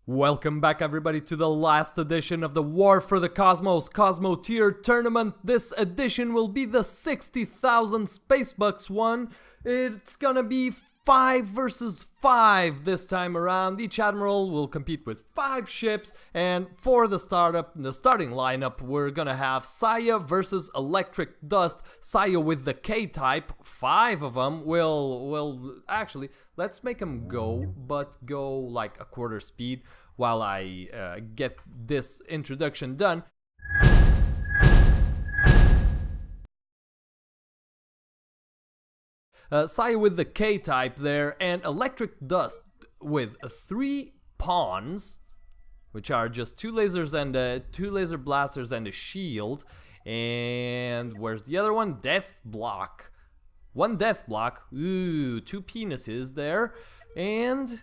Welcome back everybody to the last edition of the War for the Cosmos Cosmoteer tournament. This edition will be the 60,000 Spacebucks one. It's gonna be 5 versus 5 this time around. Each admiral will compete with 5 ships, and for the starting lineup, we're gonna have Saya versus Electric Dust. Saya with the K-type, 5 of them will actually, let's make them go, but go like a quarter speed while I get this introduction done. Saya with the K-type there, and Electric Dust with 3 pawns, which are just 2 lasers and 2 laser blasters and a shield. And where's the other one? Death block. 1 death block. Ooh, 2 penises there. And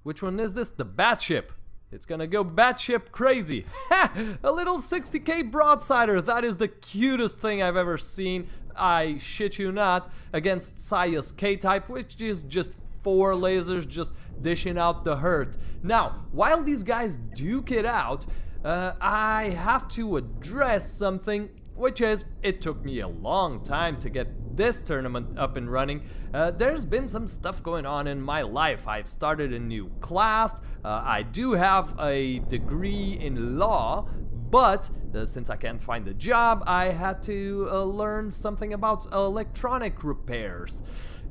which one is this? The Batship. It's gonna go batship crazy. Ha! A little 60k broadsider. That is the cutest thing I've ever seen. I shit you not. Against Saya's K-type, which is just 4 lasers just dishing out the hurt. Now, while these guys duke it out, I have to address something, which is, it took me a long time to get this tournament up and running. There's been some stuff going on in my life. I've started a new class. I do have a degree in law, but since I can't find a job, I had to learn something about electronic repairs.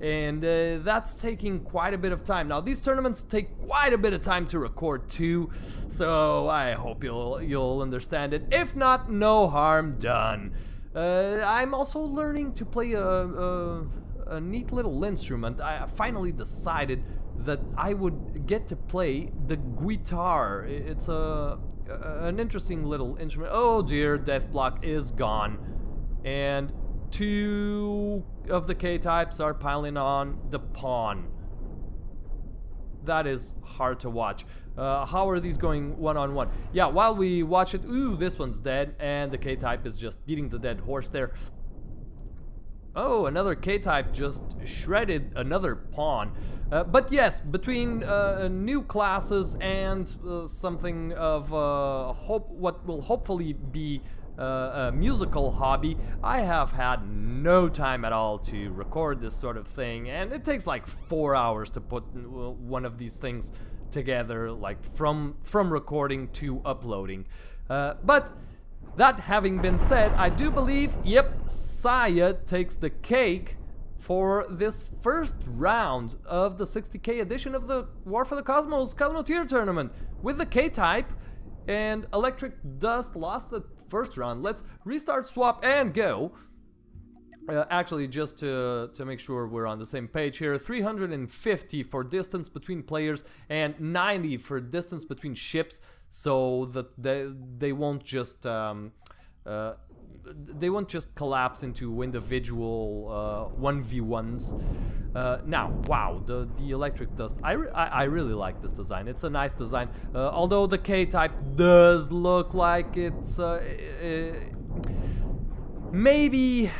And that's taking quite a bit of time. Now, these tournaments take quite a bit of time to record too, so I hope you'll understand it. If not, no harm done. I'm also learning to play a neat little instrument. I finally decided that I would get to play the guitar. It's an interesting little instrument. Oh dear, death block is gone. And 2 of the K-types are piling on the pawn. That is hard to watch. How are these going one-on-one? Yeah, while we watch it, ooh, this one's dead, and the K-type is just beating the dead horse there. Oh, another K-type just shredded another pawn. But yes, between new classes and something of what will hopefully be a musical hobby, I have had no time at all to record this sort of thing, and it takes like 4 hours to put one of these things together, like from recording to uploading. But that having been said, I do believe, yep, Saya takes the cake for this first round of the 60k edition of the War for the Cosmos Cosmoteer tournament with the K-type, and Electric Dust lost the first round. Let's restart, swap, and go. Actually, just to make sure we're on the same page here, 350 for distance between players and 90 for distance between ships, so that they won't just collapse into individual 1v1s. Now, wow, the Electric Dust. I really like this design. It's a nice design. Although the K-type does look like it's maybe.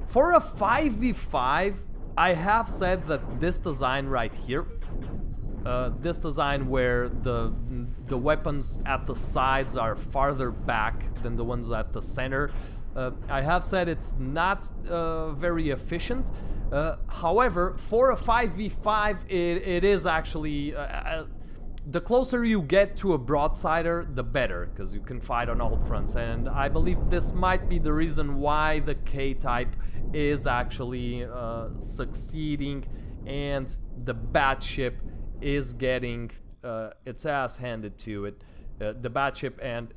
For a 5v5, I have said that this design right here, this design where the weapons at the sides are farther back than the ones at the center, I have said it's not very efficient. However, for a 5v5, it is actually the closer you get to a broadsider, the better, because you can fight on all fronts. And I believe this might be the reason why the K-type is actually succeeding, and the Batship is getting its ass handed to it. The Batship and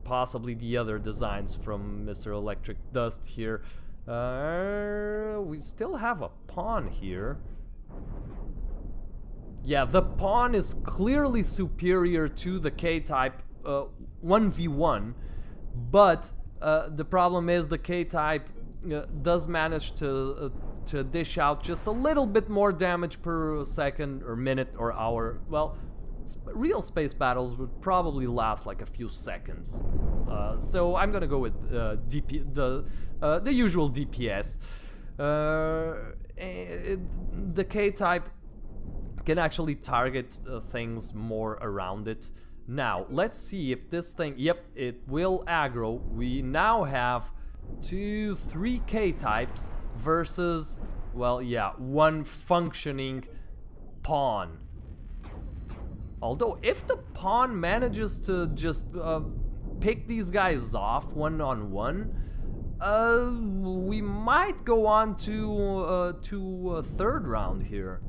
possibly the other designs from Mr. Electric Dust here. We still have a pawn here. Yeah, the pawn is clearly superior to the K-type 1v1, but the problem is the K-type does manage to dish out just a little bit more damage per second or minute or hour. Well, real space battles would probably last like a few seconds. So I'm gonna go with the usual DPS. The K-type can actually target things more around it. Now, let's see if this thing... Yep, it will aggro. We now have 3 K-types versus, well, yeah, 1 functioning pawn. Although, if the pawn manages to just pick these guys off one-on-one, we might go on to a 3rd round here.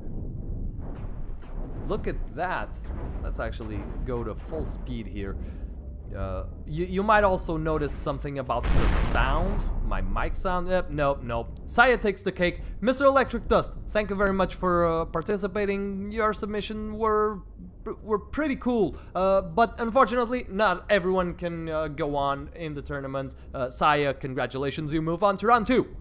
Look at that. Let's actually go to full speed here. You might also notice something about the sound. My mic sound. Nope. Saya takes the cake. Mr. Electric Dust, thank you very much for participating. Your submission were pretty cool. But unfortunately, not everyone can go on in the tournament. Saya, congratulations. You move on to round 2.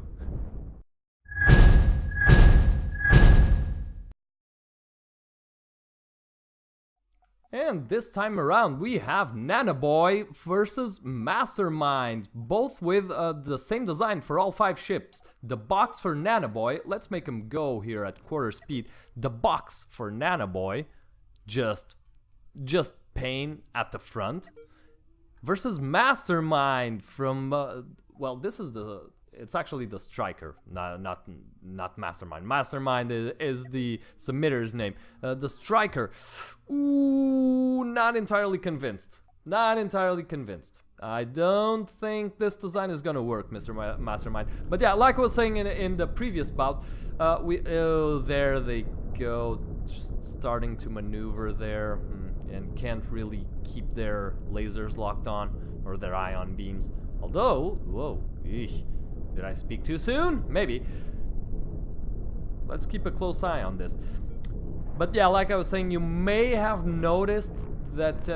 And this time around we have Nanoboy versus Mastermind, both with the same design for all 5 ships. The box for Nanoboy, let's make him go here at quarter speed. The box for Nanoboy, just pain at the front, versus Mastermind from, well, this is it's actually the striker, not Mastermind. Mastermind is the submitter's name. The striker, ooh, not entirely convinced. I don't think this design is gonna work, Mr. Mastermind. But yeah, like I was saying in the previous bout, oh, there they go, just starting to maneuver there, and can't really keep their lasers locked on, or their ion beams. Although, whoa, eesh. Did I speak too soon? Maybe. Let's keep a close eye on this. But yeah, like I was saying, you may have noticed that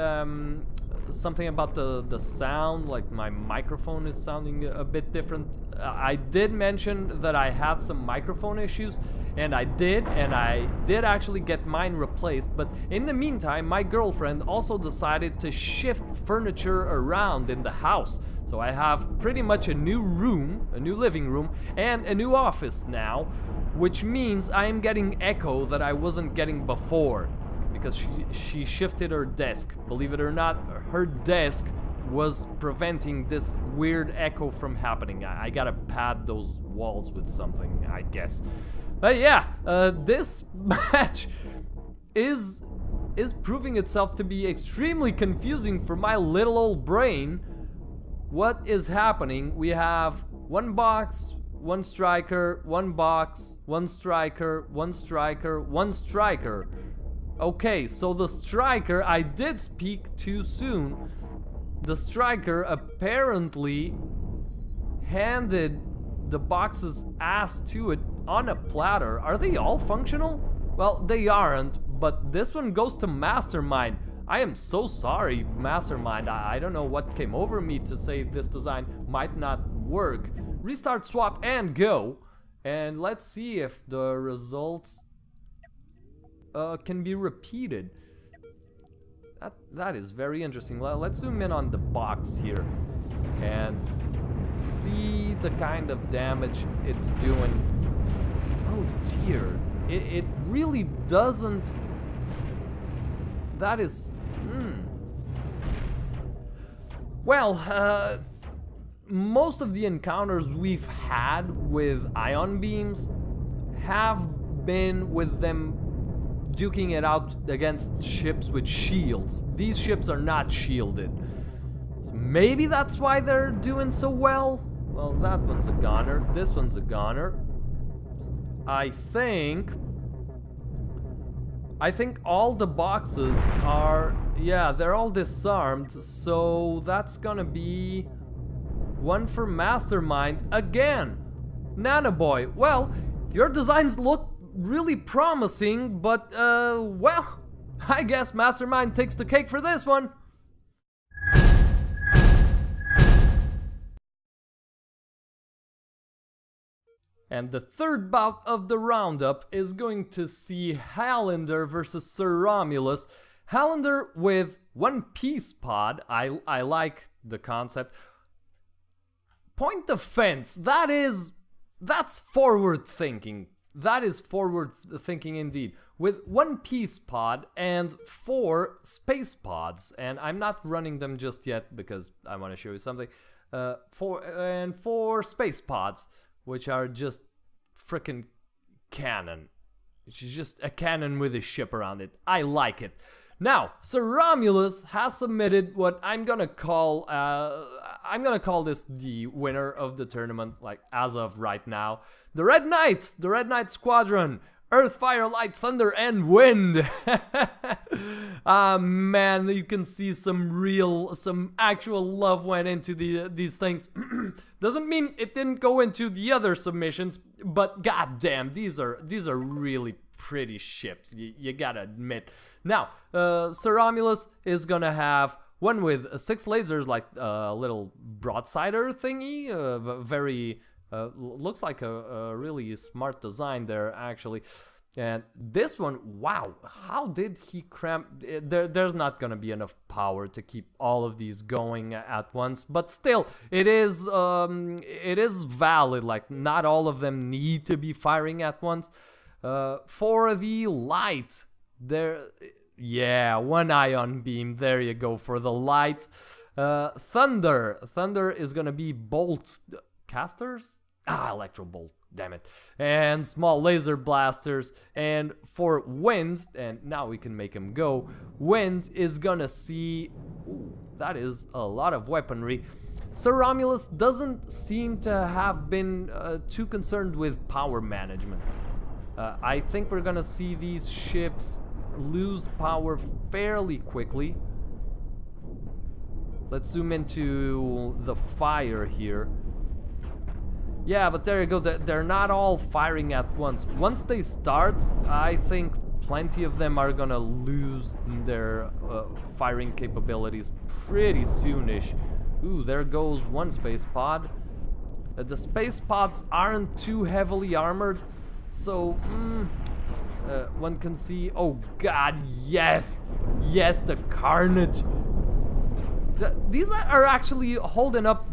something about the sound, like my microphone is sounding a bit different. I did mention that I had some microphone issues, and I did actually get mine replaced. But in the meantime, my girlfriend also decided to shift furniture around in the house. So I have pretty much a new room, a new living room, and a new office now, which means I am getting echo that I wasn't getting before, because she shifted her desk. Believe it or not, her desk was preventing this weird echo from happening. I gotta pad those walls with something, I guess. But yeah, this match is proving itself to be extremely confusing for my little old brain. What is happening? We have 1 box, 1 striker, 1 box, 1 striker, 1 striker, 1 striker. Okay, so the striker, I did speak too soon. The striker apparently handed the box's ass to it on a platter. Are they all functional? Well, they aren't, but this one goes to Mastermind. I am so sorry, Mastermind. I don't know what came over me to say this design might not work. Restart, swap, and go. And let's see if the results can be repeated. That is very interesting. Let's zoom in on the box here and see the kind of damage it's doing. Oh dear. It really doesn't... That is... Well, most of the encounters we've had with ion beams have been with them duking it out against ships with shields. These ships are not shielded. So maybe that's why they're doing so well. Well, that one's a goner. This one's a goner. I think all the boxes are, yeah, they're all disarmed, so that's gonna be 1 for Mastermind again. Nanoboy, well, your designs look really promising, but well, I guess Mastermind takes the cake for this one. And the 3rd bout of the roundup is going to see Highlander versus Sir Romulus. Highlander with 1 peace pod. I like the concept. Point defense, that's forward thinking. That is forward thinking indeed. with 1 peace pod and 4 space pods. And I'm not running them just yet because I want to show you something. 4 space pods, which are just freaking cannon. It's just a cannon with a ship around it. I like it. Now, Sir Romulus has submitted what I'm gonna call this the winner of the tournament, like as of right now. The Red Knights, the Red Knight Squadron, Earth, Fire, Light, Thunder, and Wind. Ah man, you can see some actual love went into these things. Doesn't mean it didn't go into the other submissions, but goddamn, these are really pretty ships. You gotta admit. Now, Sir Romulus is gonna have one with 6 lasers, like a little broadsider thingy. Very looks like a really smart design there, actually. And this one, wow, how did he cram? There's not gonna be enough power to keep all of these going at once, but still, it is valid. Like, not all of them need to be firing at once. For the light, yeah, 1 ion beam. There you go for the light. Thunder is gonna be bolt casters. Electro bolt. Damn it. And small laser blasters. And for wind, and now we can make him go, wind is gonna see... Ooh, that is a lot of weaponry. Sir Romulus doesn't seem to have been too concerned with power management. I think we're gonna see these ships lose power fairly quickly. Let's zoom into the fire here. Yeah, but there you go. They're not all firing at once. Once they start, I think plenty of them are gonna lose their firing capabilities pretty soonish. Ooh, there goes 1 space pod. The space pods aren't too heavily armored, so one can see... Oh god, yes! Yes, the carnage! These are actually holding up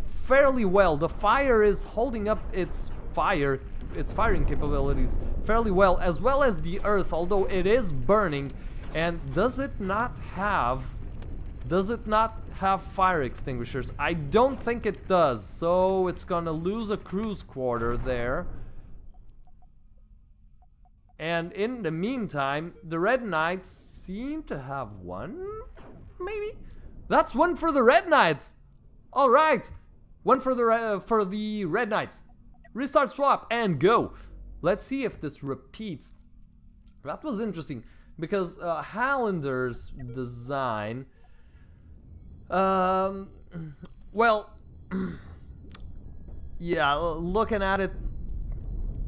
fairly well. The fire is holding up its firing capabilities fairly well as the earth, although it is burning. And does it not have fire extinguishers? I don't think it does, so it's gonna lose a cruise quarter there. And in the meantime, the Red Knights seem to have 1, maybe? That's 1 for the Red Knights! Alright! 1 for the Red Knights. Restart swap and go. Let's see if this repeats. That was interesting because Hallander's design, well, yeah, looking at it,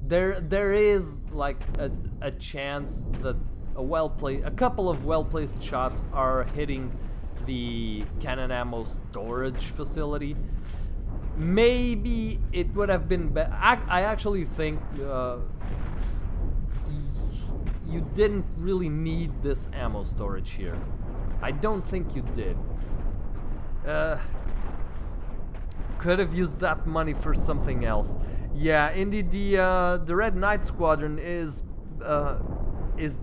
there is like a chance that a couple of well-placed shots are hitting the cannon ammo storage facility. Maybe it would have been better. I actually think you didn't really need this ammo storage here. I don't think you did. Could have used that money for something else. Yeah, indeed, the Red Knight Squadron is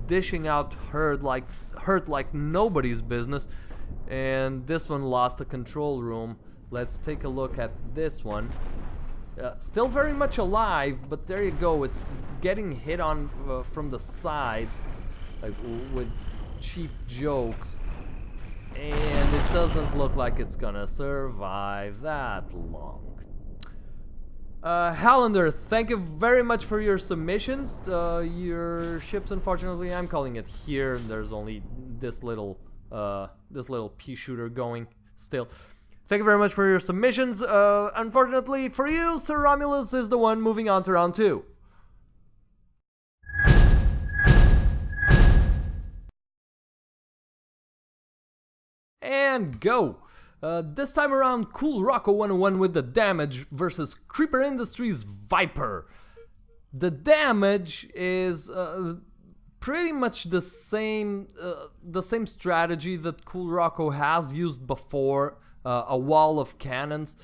dishing out hurt like nobody's business, and this one lost the control room. Let's take a look at this one. Still very much alive, but there you go. It's getting hit on from the sides, like with cheap jokes, and it doesn't look like it's gonna survive that long. Hallander, thank you very much for your submissions. Your ships, unfortunately, I'm calling it here. There's only this little pea shooter going still. Thank you very much for your submissions. Unfortunately for you, Sir Romulus is the one moving on to round 2. And go! This time around, Cool Rocco 101 with the damage versus Creeper Industries Viper. The damage is pretty much the same strategy that Cool Rocco has used before. A wall of cannons.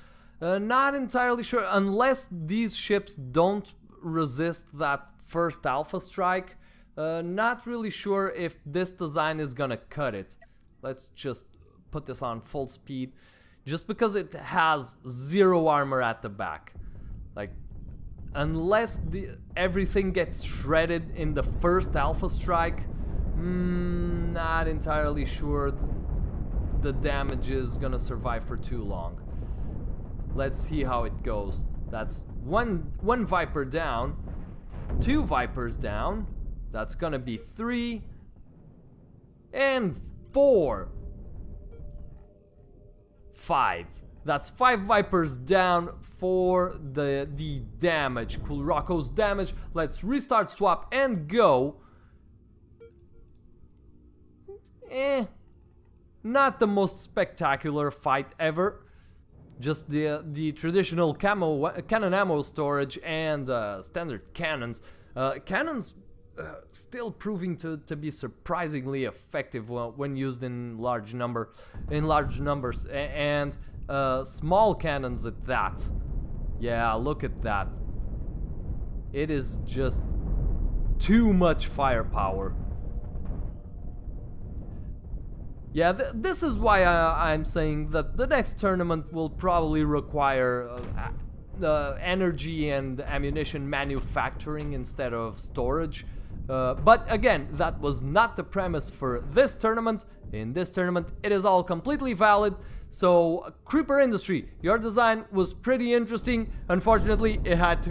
Not entirely sure, unless these ships don't resist that first alpha strike. Not really sure if this design is gonna cut it. Let's just put this on full speed. Just because it has 0 armor at the back. Like, unless everything gets shredded in the first Alpha Strike, not entirely sure the damage is gonna survive for too long. Let's see how it goes. That's one Viper down, 2 Vipers down. That's gonna be 3 and 4. 5. That's 5 Vipers down for the damage. Cool Rocco's damage. Let's restart swap and go. Not the most spectacular fight ever. Just the traditional cannon ammo storage and standard cannons. Cannons still proving to be surprisingly effective when used in large numbers, and small cannons at that. Yeah, look at that. It is just too much firepower. Yeah, this is why I'm saying that the next tournament will probably require energy and ammunition manufacturing instead of storage. But again, that was not the premise for this tournament. In this tournament, it is all completely valid. So, Creeper Industry, your design was pretty interesting. Unfortunately, it had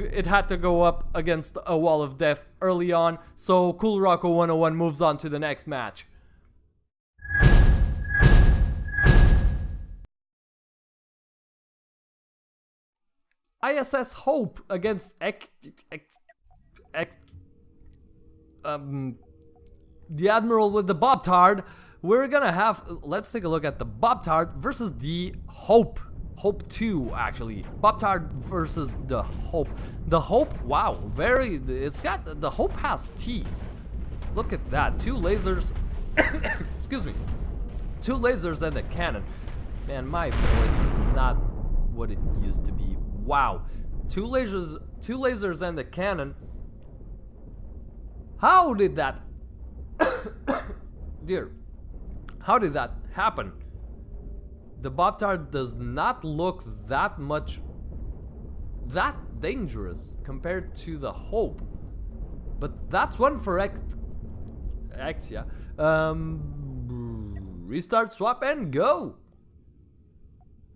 to go up against a wall of death early on. So, Cool Rocco 101 moves on to the next match. ISS Hope against the Admiral with the Bob-Tard. We're gonna have, let's take a look at the Bob-Tard versus the Hope. Hope 2, actually. Bob-Tard versus the Hope. The Hope, wow, the Hope has teeth. Look at that, 2 lasers, excuse me, 2 lasers and a cannon. Man, my voice is not what it used to be. Wow, 2 lasers and a cannon. How did that dear, how did that happen? The Bob-Tard does not look that dangerous compared to the Hope, but that's one for X, yeah. Restart, swap, and go.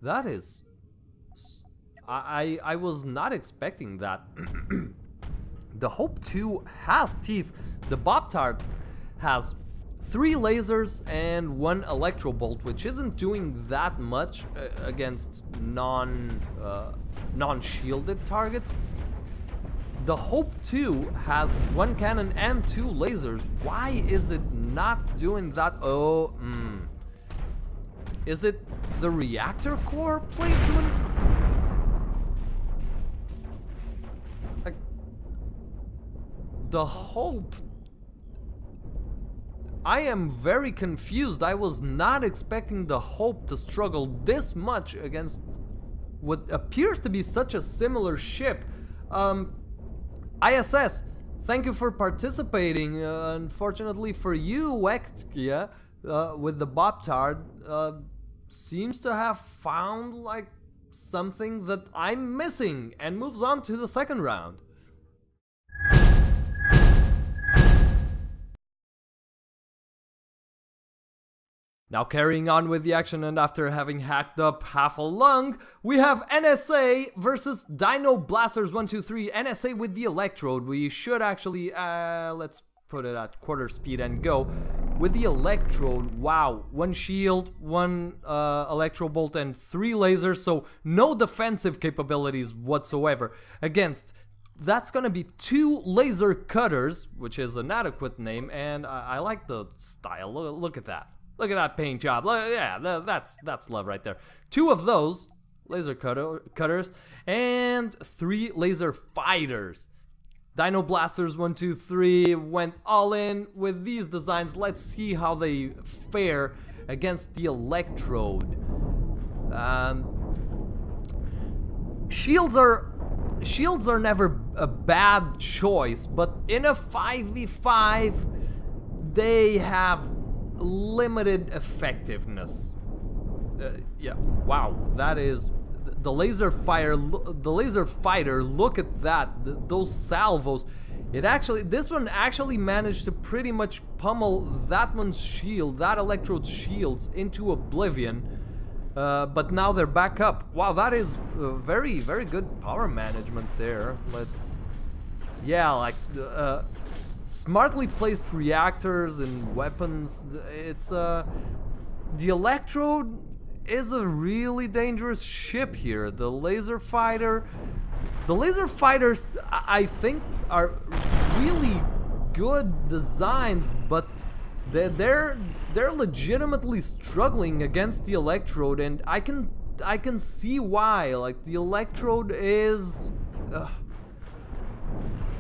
That is, I was not expecting that. The Hope 2 has teeth. The Bob-Tard has 3 lasers and 1 electro bolt, which isn't doing that much against non-shielded targets. The Hope 2 has 1 cannon and 2 lasers. Why is it not doing that? Is it the reactor core placement? Like, the Hope, I am very confused. I was not expecting the Hope to struggle this much against what appears to be such a similar ship. ISS, thank you for participating. Unfortunately for you, Ektia, with the Bob-Tard, seems to have found like something that I'm missing and moves on to the second round. Now carrying on with the action, and after having hacked up half a lung, we have NSA versus Dino Blasters 123. NSA with the Electrode. We should actually, let's put it at quarter speed and go. With the Electrode, wow, 1 shield, 1 Electro Bolt and 3 lasers, so no defensive capabilities whatsoever. Against, that's gonna be 2 laser cutters, which is an adequate name, and I like the style. Look at that. Look at that paint job. Yeah, that's love right there. 2 of those laser cutters and 3 laser fighters. Dino Blasters 123 went all in with these designs. Let's see how they fare against the Electrode. Shields are never a bad choice, but in a 5v5, they have limited effectiveness. Yeah, wow, that is the laser fighter. Look at that, those salvos. This one actually managed to pretty much pummel that one's shield, that electrode's shields, into oblivion. But now they're back up. Wow, that is very, very good power management there. Yeah, like smartly placed reactors and weapons. It's the electrode is a really dangerous ship here. The laser fighters, I think, are really good designs, but they're legitimately struggling against the electrode, and I can see why. Like, the electrode is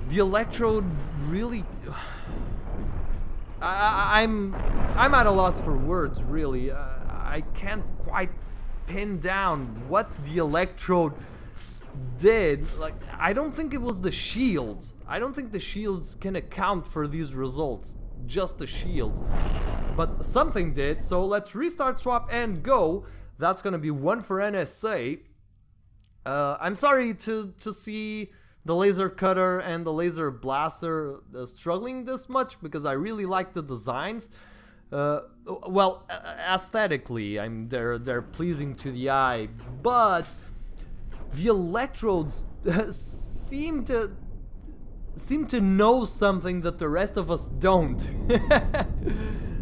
the electrode really. I'm at a loss for words, really. I can't quite pin down what the electrode did. Like, I don't think it was the shields. I don't think the shields can account for these results. Just the shields. But something did, so let's restart, swap, and go. That's gonna be one for NSA. I'm sorry to see the laser cutter and the laser blaster struggling this much, because I really like the designs. Well, aesthetically, they're pleasing to the eye, but the electrodes seem to know something that the rest of us don't.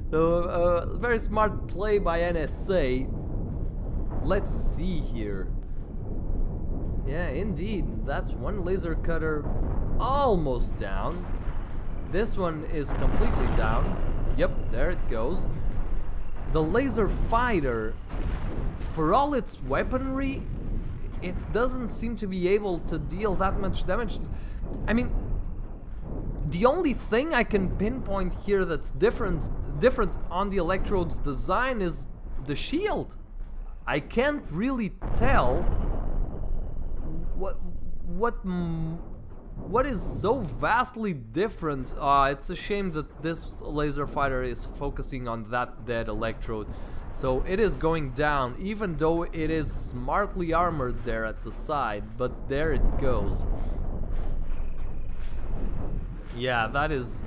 So, very smart play by NSA. Let's see here. Yeah, indeed, that's one laser cutter almost down. This one is completely down. Yep, there it goes. The laser fighter, for all its weaponry, it doesn't seem to be able to deal that much damage. I mean, the only thing I can pinpoint here that's different on the electrode's design is the shield. I can't really tell what is so vastly different. It's a shame that this laser fighter is focusing on that dead electrode, so it is going down, even though it is smartly armored there at the side. But there it goes. Yeah, that's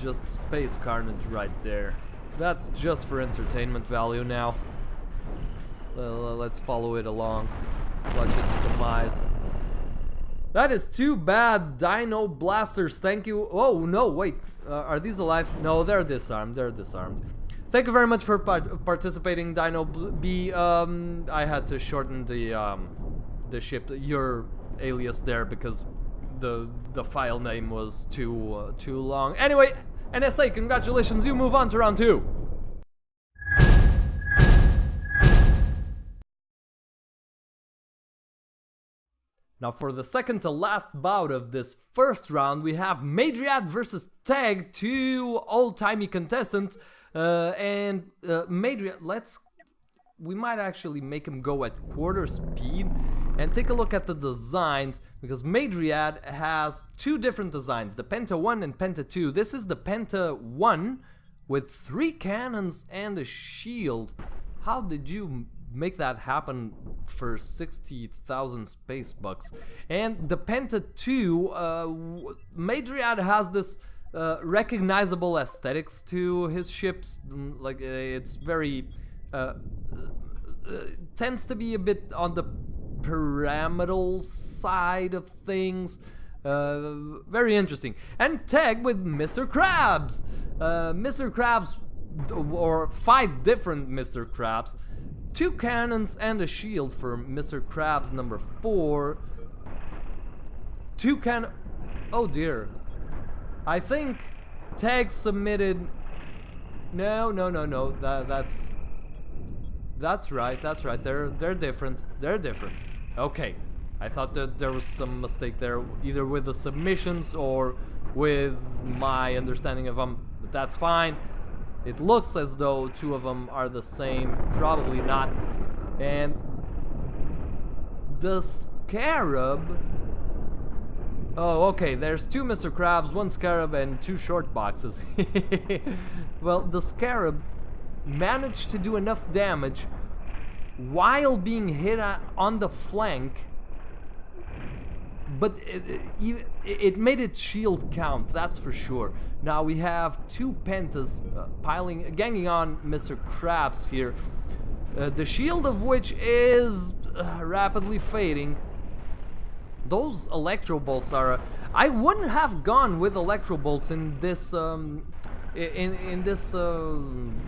just space carnage right there. That's just for entertainment value now. Let's follow it along. Watch its demise. That is too bad. Dino blasters, thank you. Oh no, wait. Are these alive? No, they're disarmed. They're disarmed. Thank you very much for participating, Dino B. I had to shorten the ship, your alias there, because the file name was too long. Anyway, NSA, congratulations. You move on to round 2. Now for the second to last bout of this first round, we have Madriad versus Tag, two old-timey contestants. And Madriad, we might actually make him go at quarter speed and take a look at the designs, because Madriad has two different designs, the Penta 1 and Penta 2. This is the Penta 1 with 3 cannons and a shield. How did you make that happen for 60,000 space bucks? And the Penta 2, Madriad has this recognizable aesthetics to his ships. Like, it's very tends to be a bit on the pyramidal side of things. Very interesting. And Tag with Mr. Krabs. Mr. Krabs, or 5 different Mr. Krabs. 2 cannons and a shield for Mr. Krabs number 4. 2 oh dear. I think Tag submitted. No. That's right. They're different. Okay. I thought that there was some mistake there, either with the submissions or with my understanding of them. But that's fine. It looks as though 2 of them are the same. Probably not. And the Scarab Oh, okay, there's 2 Mr. Krabs, 1 Scarab, and 2 short boxes. Well, the Scarab managed to do enough damage while being hit on the flank, but it made its shield count, that's for sure. Now we have 2 Pentas ganging on Mr. Krabs here, the shield of which is rapidly fading. Those electro bolts are. I wouldn't have gone with electro bolts in this in this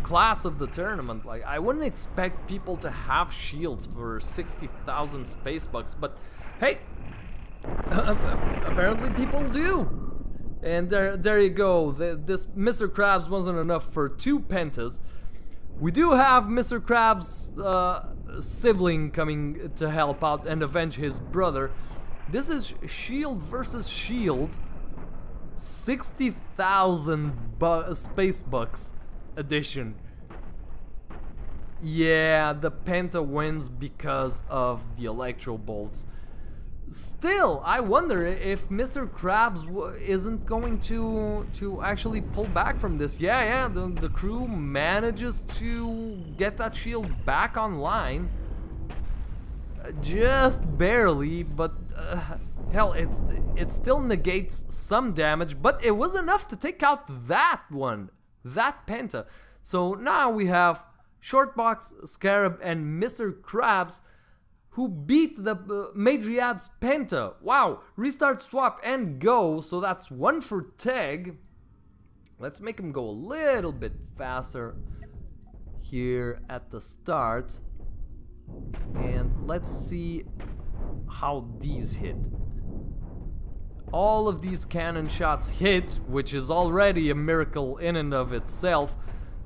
class of the tournament. Like, I wouldn't expect people to have shields for 60,000 space bucks, but hey, apparently people do. And there you go. This Mr. Krabs wasn't enough for 2 Pentas. We do have Mr. Krabs' sibling coming to help out and avenge his brother. This is shield versus shield, 60,000 space bucks edition. Yeah, the Penta wins because of the electro bolts. Still, I wonder if Mr. Krabs isn't going to actually pull back from this. Yeah, the crew manages to get that shield back online. Just barely, but hell, it still negates some damage, but it was enough to take out that Penta. So now we have Shortbox, Scarab, and Mr. Krabs, who beat the Madriad's Penta. Wow, restart, swap, and go. So that's 1 for Teg. Let's make him go a little bit faster here at the start. And let's see how these hit. All of these cannon shots hit, which is already a miracle in and of itself,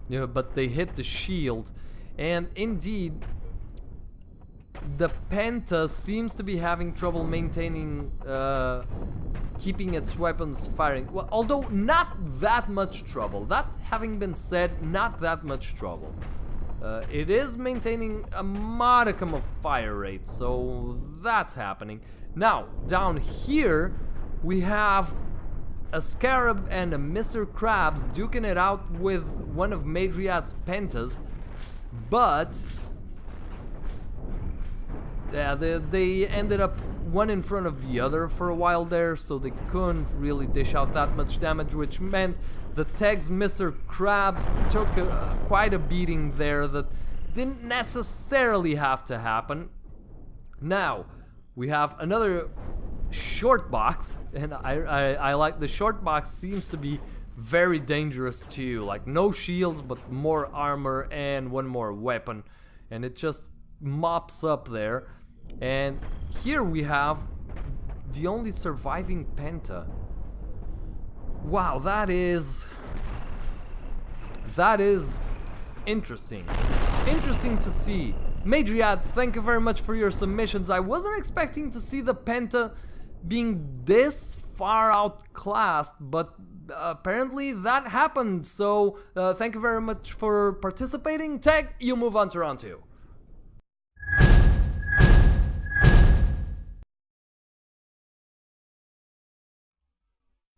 but they hit the shield. And indeed, the Penta seems to be having trouble maintaining, keeping its weapons firing. Well, although not that much trouble. That having been said, not that much trouble. It is maintaining a modicum of fire rate, so that's happening. Now, down here, we have a Scarab and a Mr. Krabs duking it out with one of Madriad's Pentas, but yeah, they ended up one in front of the other for a while there, so they couldn't really dish out that much damage, which meant the Teg's Mr. Krabs took quite a beating there that didn't necessarily have to happen. Now, we have another short box, and I like the short box. Seems to be very dangerous too, like no shields but more armor and 1 more weapon, and it just mops up there. And here we have the only surviving Penta. Wow, that is interesting. Interesting to see. Madriad, thank you very much for your submissions. I wasn't expecting to see the Penta being this far outclassed, but apparently that happened. So thank you very much for participating. Teg, you move on to round 2.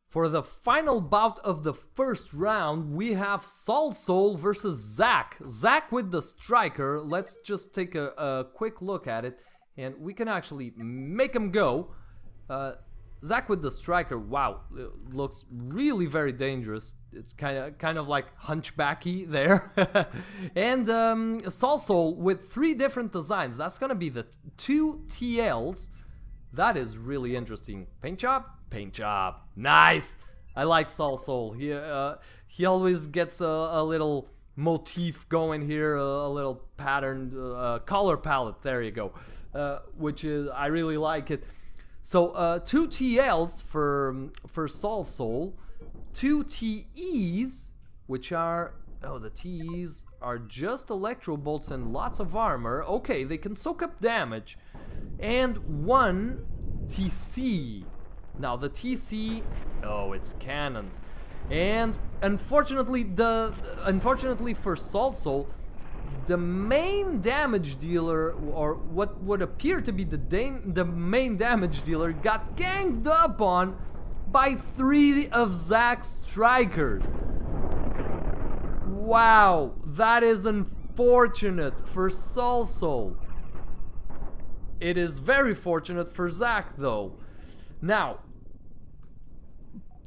For the final bout of the first round, we have Soul versus Zach. Zach with the striker. Let's just take a quick look at it, and we can actually make him go. Zach with the striker, wow, it looks really very dangerous. It's kind of like hunchbacky there. And Soul with 3 different designs. That's gonna be the 2 TLs. That is really interesting. Paint job? Paint job. Nice! I like Soul. He always gets a little motif going here, a little patterned color palette. There you go. Which is, I really like it. So 2 TLs for Soul, 2 TEs, which are, oh, the TEs are just electro bolts and lots of armor. Okay, they can soak up damage. And 1 TC. Now the TC, oh, it's cannons. And unfortunately for Soul, the main damage dealer, or what would appear to be the main damage dealer, got ganged up on by 3 of Zach's strikers. Wow, that is unfortunate for Soul. It is very fortunate for Zach though. Now,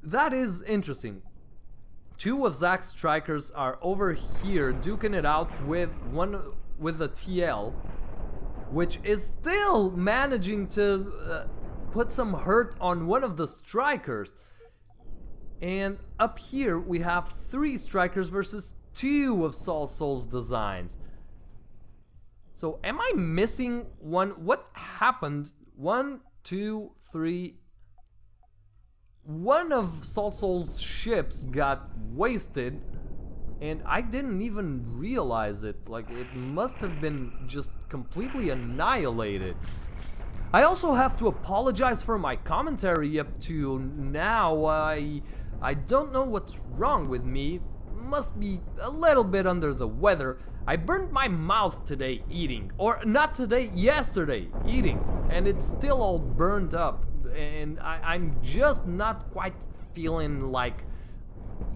that is interesting. 2 of Zach's strikers are over here duking it out with the TL, which is still managing to put some hurt on one of the strikers. And up here we have 3 strikers versus 2 of Soul's designs. So am I missing one? What happened? 1, 2, 3. One of Soul's ships got wasted, and I didn't even realize it. Like, it must have been just completely annihilated. I also have to apologize for my commentary up to now. I don't know what's wrong with me. Must be a little bit under the weather. I burned my mouth today eating, or not today, yesterday eating, and it's still all burned up. And I'm just not quite feeling like,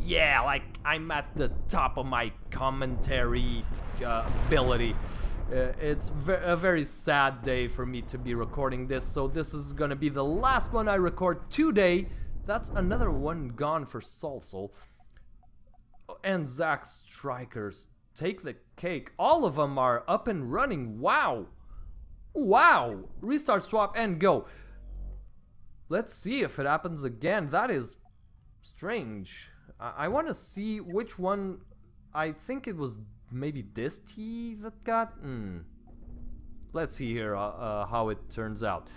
yeah, like I'm at the top of my commentary ability. It's a very sad day for me to be recording this, so this is gonna be the last one I record today. That's another one gone for Soul. And Zach's strikers take the cake. All of them are up and running. Wow. Restart, swap, and go. Let's see if it happens again. That is strange. I want to see which one. I think it was maybe this T that got. Let's see here how it turns out.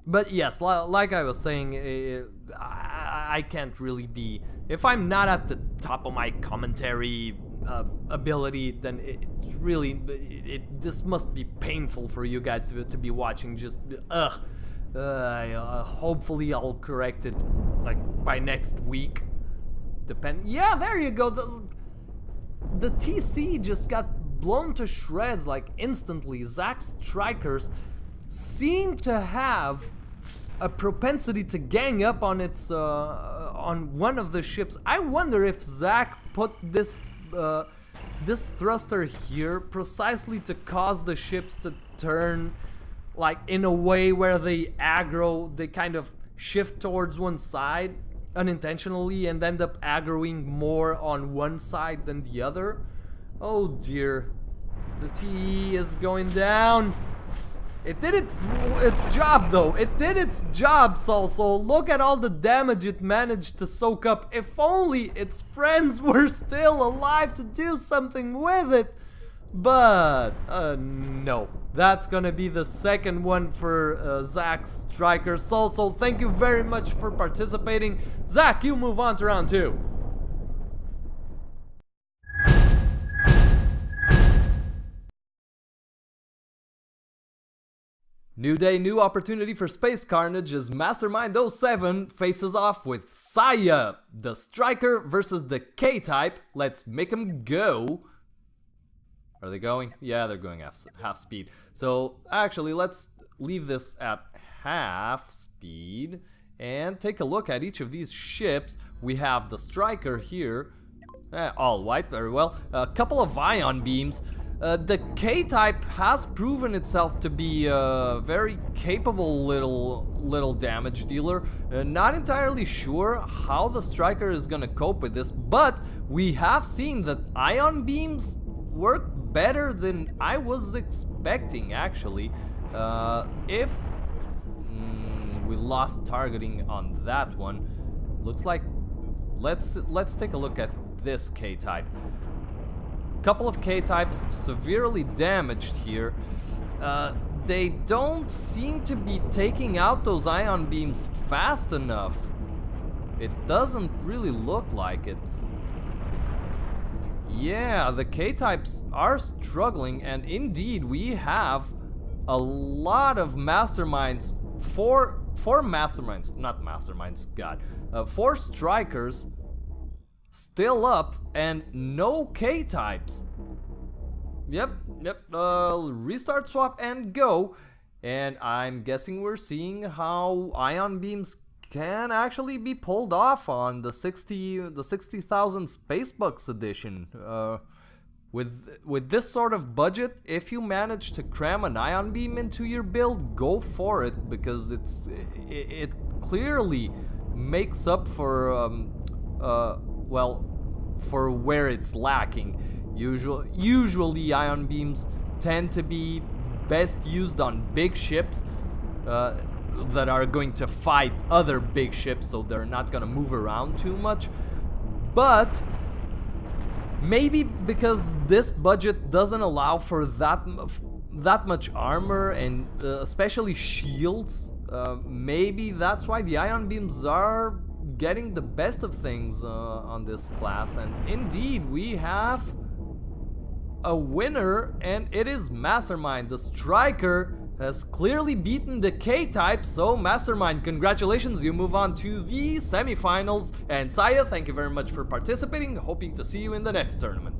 But yes, like I was saying, I can't really be. If I'm not at the top of my commentary ability, then it's really. This must be painful for you guys to be watching. Just hopefully I'll correct it like by next week. Yeah, there you go. The TC just got blown to shreds like instantly. Zach's strikers seem to have a propensity to gang up on its on one of the ships. I wonder if Zach put this this thruster here precisely to cause the ships to turn like in a way where they kind of shift towards one side unintentionally and end up aggroing more on one side than the other. Oh dear, the TE is going down. It did its job though. It did its job, Soul. Look at all the damage it managed to soak up. If only its friends were still alive to do something with it. But no, that's gonna be the second one for Zach's striker. Soul, thank you very much for participating. Zach, you move on to round 2. New day, new opportunity for Space Carnage as Mastermind 07 faces off with Saya, the striker versus the K-type. Let's make them go. Are they going? Yeah, they're going half speed. So actually, let's leave this at half speed and take a look at each of these ships. We have the striker here, all white, very well. A couple of ion beams. The K-type has proven itself to be a very capable little damage dealer. Not entirely sure how the striker is gonna cope with this, but we have seen that ion beams work better than I was expecting, actually. If we lost targeting on that one, looks like let's take a look at this K-type. Couple of K-types severely damaged here. They don't seem to be taking out those ion beams fast enough. It doesn't really look like it. Yeah, the K-types are struggling, and indeed we have a lot of masterminds. Four masterminds, not masterminds, God. 4 strikers still up and no K-types. Yep. Restart swap and go. And I'm guessing we're seeing how ion beams can actually be pulled off on the 60,000 Spacebucks edition. With this sort of budget, if you manage to cram an ion beam into your build, go for it, because it clearly makes up for well, for where it's lacking. Usually ion beams tend to be best used on big ships that are going to fight other big ships, so they're not gonna move around too much. But maybe because this budget doesn't allow for that much armor and especially shields, maybe that's why the ion beams are getting the best of things on this class. And indeed, we have a winner, and it is Mastermind. The Striker has clearly beaten the K-type, so Mastermind, congratulations, you move on to the semifinals. And Saya, thank you very much for participating, hoping to see you in the next tournament.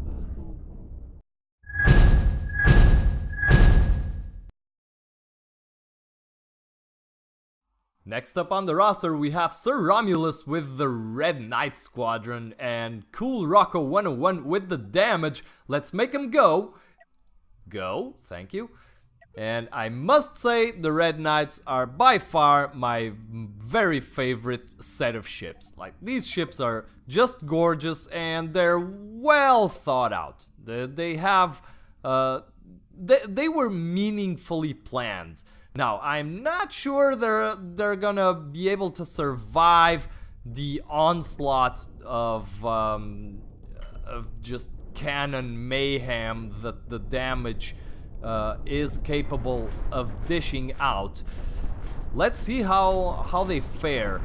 Next up on the roster, we have Sir Romulus with the Red Knight Squadron and Cool Rocco 101 with the damage. Let's make him go. Go, thank you. And I must say, the Red Knights are by far my very favorite set of ships. Like, these ships are just gorgeous and they're well thought out. They have, they were meaningfully planned. Now, I'm not sure they're gonna be able to survive the onslaught of just cannon mayhem that the damage is capable of dishing out. Let's see how they fare.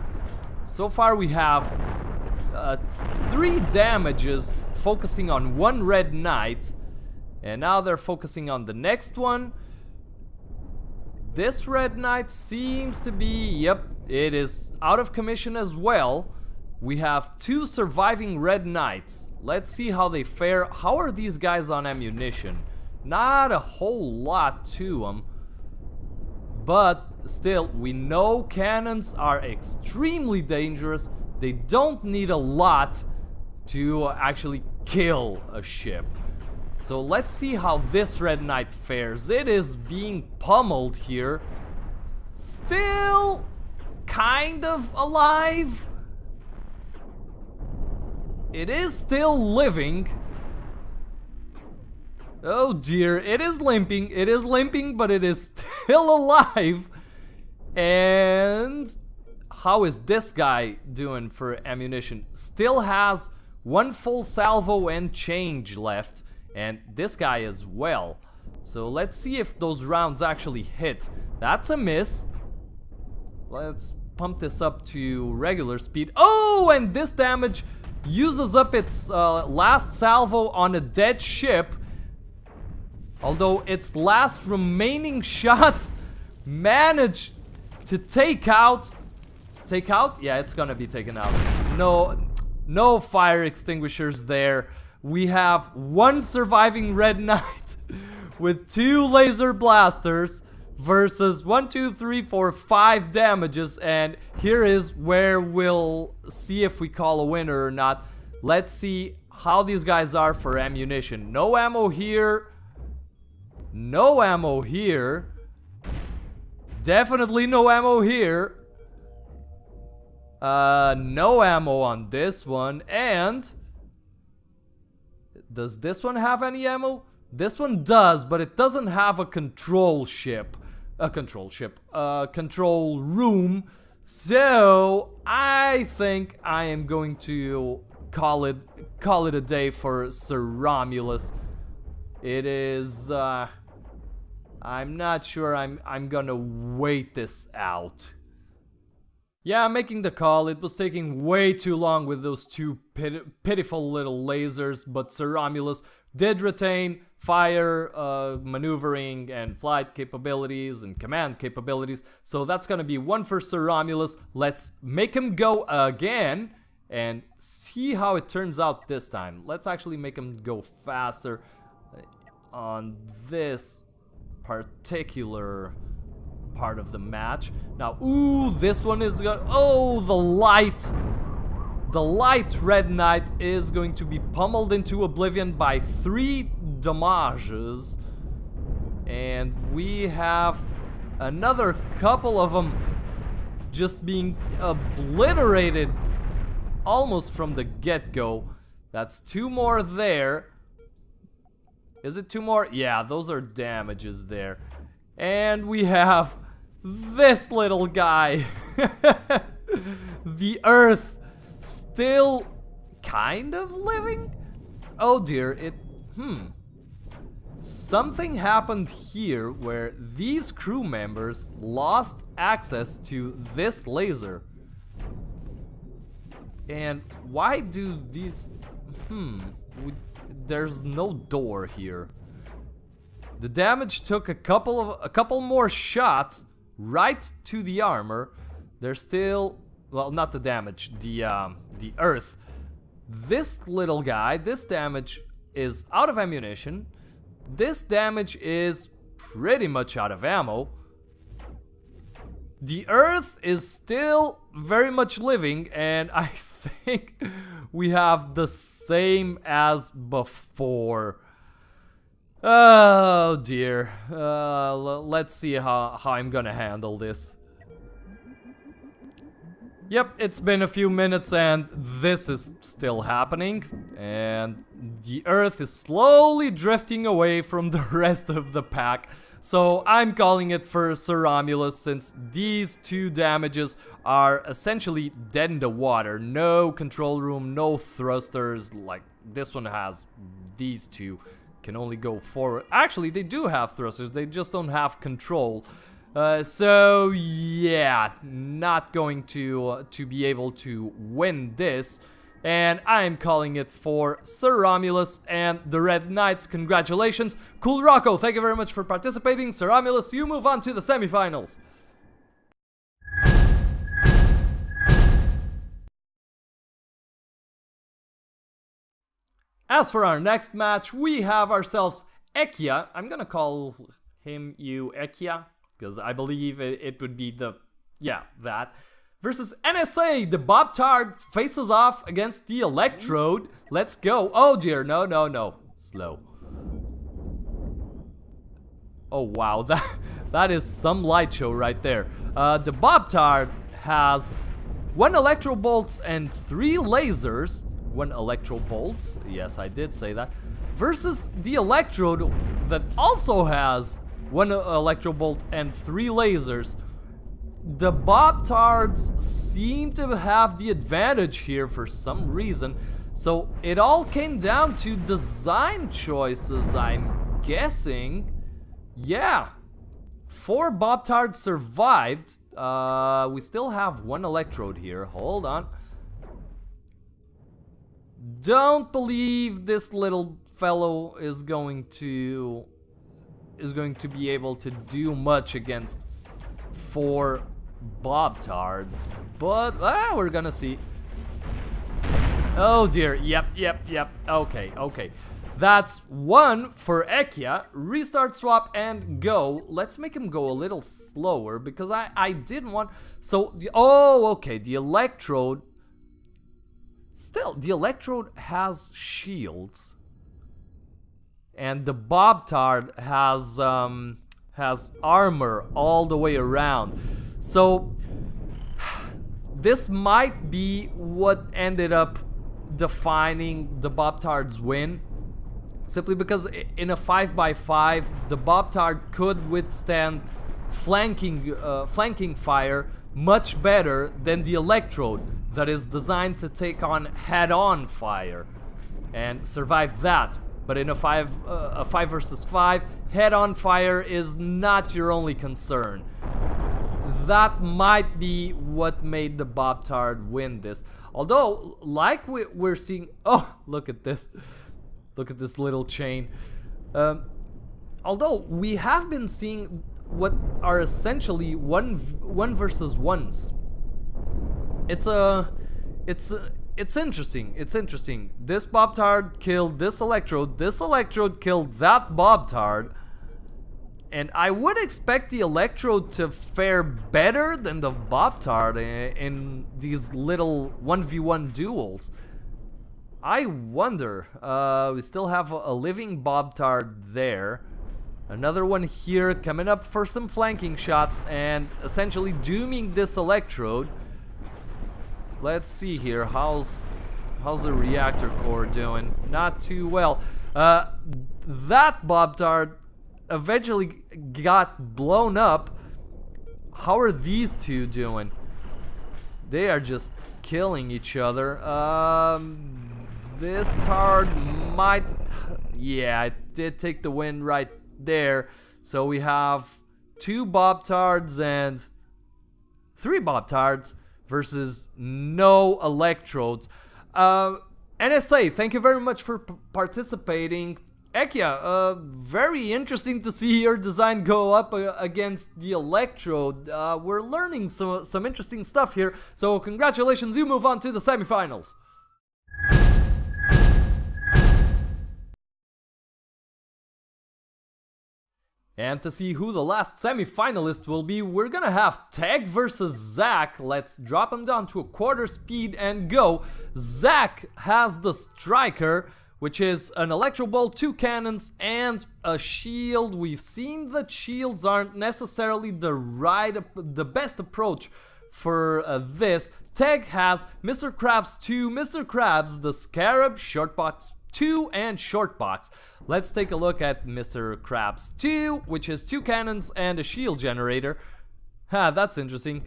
So far we have 3 damages focusing on one Red Knight, and now they're focusing on the next one. This Red Knight seems to be, yep, it is out of commission as well. We have 2 surviving Red Knights. Let's see how they fare. How are these guys on ammunition? Not a whole lot to them. But still, we know cannons are extremely dangerous. They don't need a lot to actually kill a ship. So let's see how this Red Knight fares. It is being pummeled here. Still kind of alive. It is still living. Oh dear, it is limping. It is limping, but it is still alive. And how is this guy doing for ammunition? Still has 1 full salvo and change left. And this guy as well. So let's see if those rounds actually hit. That's a miss. Let's pump this up to regular speed. Oh, and this damage uses up its last salvo on a dead ship. Although its last remaining shots managed to take out. Take out? Yeah, it's gonna be taken out. No fire extinguishers there. We have 1 surviving Red Knight with 2 laser blasters versus 1, 2, 3, 4, 5 damages. And here is where we'll see if we call a winner or not. Let's see how these guys are for ammunition. No ammo here. No ammo here. Definitely no ammo here. No ammo on this one. And does this one have any ammo? This one does, but it doesn't have a control ship. A control room. So I think I am going to call it a day for Sir Romulus. It is I'm not sure I'm gonna wait this out. Yeah, I'm making the call. It was taking way too long with those 2 pitiful little lasers, but Sir Romulus did retain fire, maneuvering, and flight capabilities, and command capabilities. So that's gonna be 1 for Sir Romulus. Let's make him go again and see how it turns out this time. Let's actually make him go faster. on this particular part of the match. Now, ooh, this one is gonna, oh, the light Red Knight is going to be pummeled into oblivion by 3 damages, and we have another couple of them just being obliterated almost from the get-go. That's 2 more there. Is it 2 more? Yeah, those are damages there. And we have this little guy. The Earth still kind of living? Oh dear, something happened here where these crew members lost access to this laser. And why do these... there's no door here. The damage took a couple more shots right to the armor. There's still, well, not the damage, the Earth. This little guy, this damage is out of ammunition. This damage is pretty much out of ammo. The Earth is still very much living, and I think we have the same as before. Oh dear. Let's see how I'm gonna handle this. Yep, it's been a few minutes and this is still happening. And the Earth is slowly drifting away from the rest of the pack. So I'm calling it for Sir Romulus, since these 2 damages are essentially dead in the water. No control room, no thrusters, like this one has. These 2 can only go forward. Actually, they do have thrusters, they just don't have control. So yeah, not going to be able to win this. And I'm calling it for Sir Romulus and the Red Knights. Congratulations. Cool Rocco, thank you very much for participating. Sir Romulus, you move on to the semifinals. As for our next match, we have ourselves Ekia. I'm gonna call you Ekia, because I believe it would be that. Versus NSA, the Bob Tard faces off against the Electrode. Let's go. Oh dear, no. Slow. Oh wow, that is some light show right there. The Bob Tard has 1 Electro Bolts and 3 lasers. 1 Electro Bolts, yes I did say that. Versus the Electrode that also has 1 Electro Bolt and 3 lasers. The Bob Tards seem to have the advantage here for some reason, so it all came down to design choices, I'm guessing. Yeah, 4 Bob Tards survived. We still have 1 Electrode here. Hold on. Don't believe this little fellow is going to be able to do much against 4 Bob Tards, but we're gonna see. Oh dear, yep. Okay. That's 1 for Ekia. Restart, swap, and go. Let's make him go a little slower, because I didn't want... So, okay, the Electrode... Still, the Electrode has shields. And the Bob Tard has armor all the way around. So this might be what ended up defining the Bob Tard's win. Simply because in a 5x5, the Bob Tard could withstand flanking fire much better than the Electrode that is designed to take on head-on fire and survive that. But in a 5 versus 5, head-on fire is not your only concern. That might be what made the Bob Tard win this. Although, like we're seeing... Oh, look at this. Look at this little chain. Although, we have been seeing what are essentially one versus ones. it's interesting. It's interesting. This Bob Tard killed this electrode killed that Bob Tard. And I would expect the electrode to fare better than the Bob Tard in these little 1v1 duels. I wonder. We still have a living Bob Tard there. Another one here coming up for some flanking shots and essentially dooming this electrode. Let's see here. How's the reactor core doing? Not too well. That Bob Tard eventually got blown up. How are these two doing? They are just killing each other. This Tard might... Yeah, it did take the win right there. So we have 2 Bob Tards and 3 Bob Tards versus no electrodes. NSA, thank you very much for participating. Ekia, very interesting to see your design go up against the electrode. We're learning some interesting stuff here, so congratulations, you move on to the semifinals. And to see who the last semi-finalist will be, we're gonna have Tag versus Zach. Let's drop him down to a quarter speed and go. Zach has the Striker, which is an Electro Bolt, 2 cannons, and a shield. We've seen that shields aren't necessarily the best approach for this. Tag has Mr. Krabs 2, Mr. Krabs, the Scarab, Shortbox 2, and Shortbox. Let's take a look at Mr. Krabs 2, which is 2 cannons and a shield generator. That's interesting.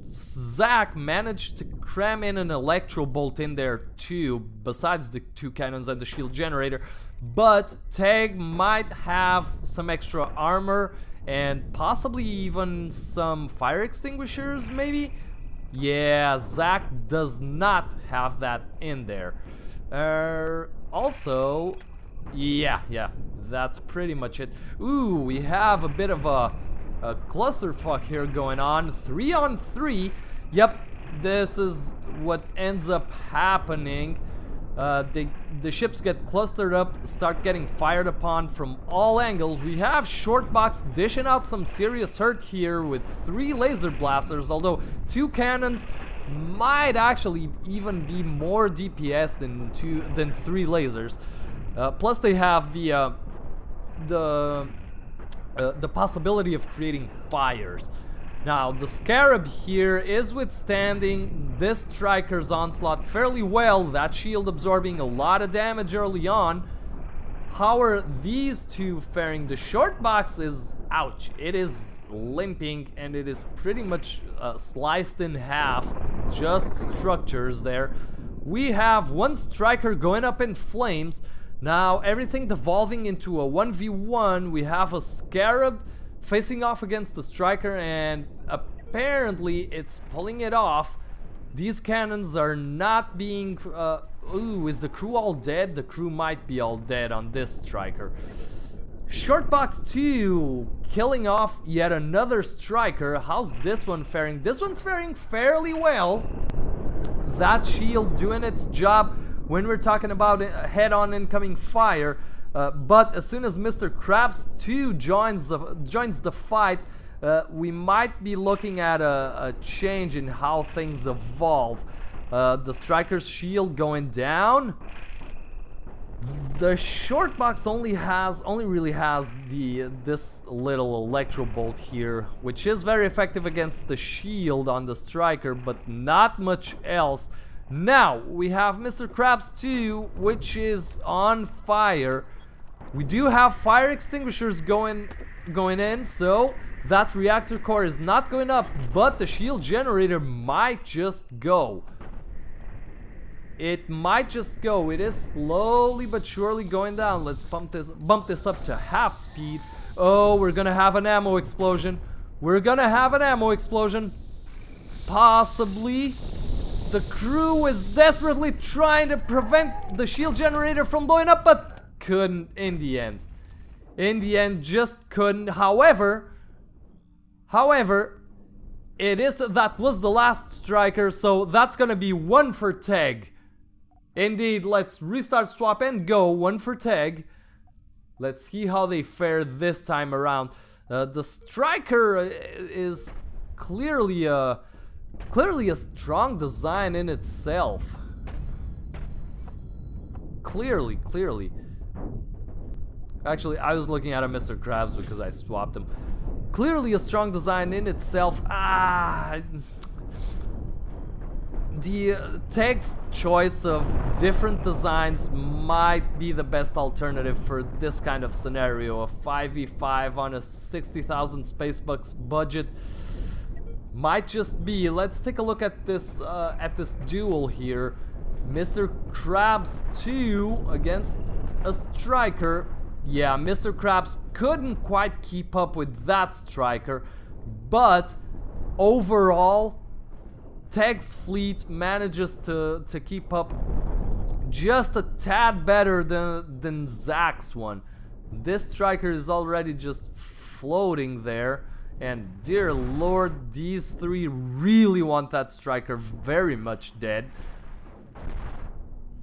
Zach managed to cram in an Electro Bolt in there too, besides the 2 cannons and the shield generator. But Tag might have some extra armor and possibly even some fire extinguishers, maybe? Yeah, Zach does not have that in there. Also, yeah, that's pretty much it. Ooh, we have a bit of a clusterfuck here going on. 3 on 3. Yep, this is what ends up happening. The ships get clustered up, start getting fired upon from all angles. We have Shortbox dishing out some serious hurt here with 3 laser blasters, although 2 cannons might actually even be more DPS than 3 lasers. Plus they have the possibility of creating fires. Now, the Scarab here is withstanding this Striker's onslaught fairly well, that shield absorbing a lot of damage early on. How are these two faring? The Shortbox is, ouch, it is limping and it is pretty much sliced in half, just structures there. We have 1 Striker going up in flames. Now, everything devolving into a 1v1. We have a Scarab facing off against the Striker, and apparently it's pulling it off. These cannons are not being... ooh, is the crew all dead? The crew might be all dead on this Striker. Shortbox 2 killing off yet another Striker. How's this one faring? This one's faring fairly well. That shield doing its job when we're talking about head-on incoming fire. But as soon as Mr. Krabs 2 joins the fight, we might be looking at a change in how things evolve. The Striker's shield going down. The Shortbox only really has this little Electro Bolt here, which is very effective against the shield on the Striker, but not much else. Now we have Mr. Krabs 2, which is on fire. We do have fire extinguishers going in, so that reactor core is not going up, but the shield generator might just go. It might just go. It is slowly but surely going down. Let's bump this up to half speed. Oh, we're gonna have an ammo explosion. Possibly. The crew is desperately trying to prevent the shield generator from blowing up, but couldn't in the end. that was the last striker, so that's gonna be 1 for Teg. Indeed, let's restart swap and go. 1 for Teg. Let's see how they fare this time around. The striker is clearly a strong design in itself. Clearly. Actually, I was looking at a Mr. Krabs because I swapped him. Clearly a strong design in itself. The Teg's choice of different designs might be the best alternative for this kind of scenario. A 5v5 on a 60,000 spacebucks budget might just be. Let's take a look at this duel here. Mr. Krabs 2 against a striker. Yeah, Mr. Krabs couldn't quite keep up with that striker, but overall Teg's fleet manages to keep up just a tad better than Zach's one. This striker is already just floating there, and dear lord, these three really want that striker very much dead.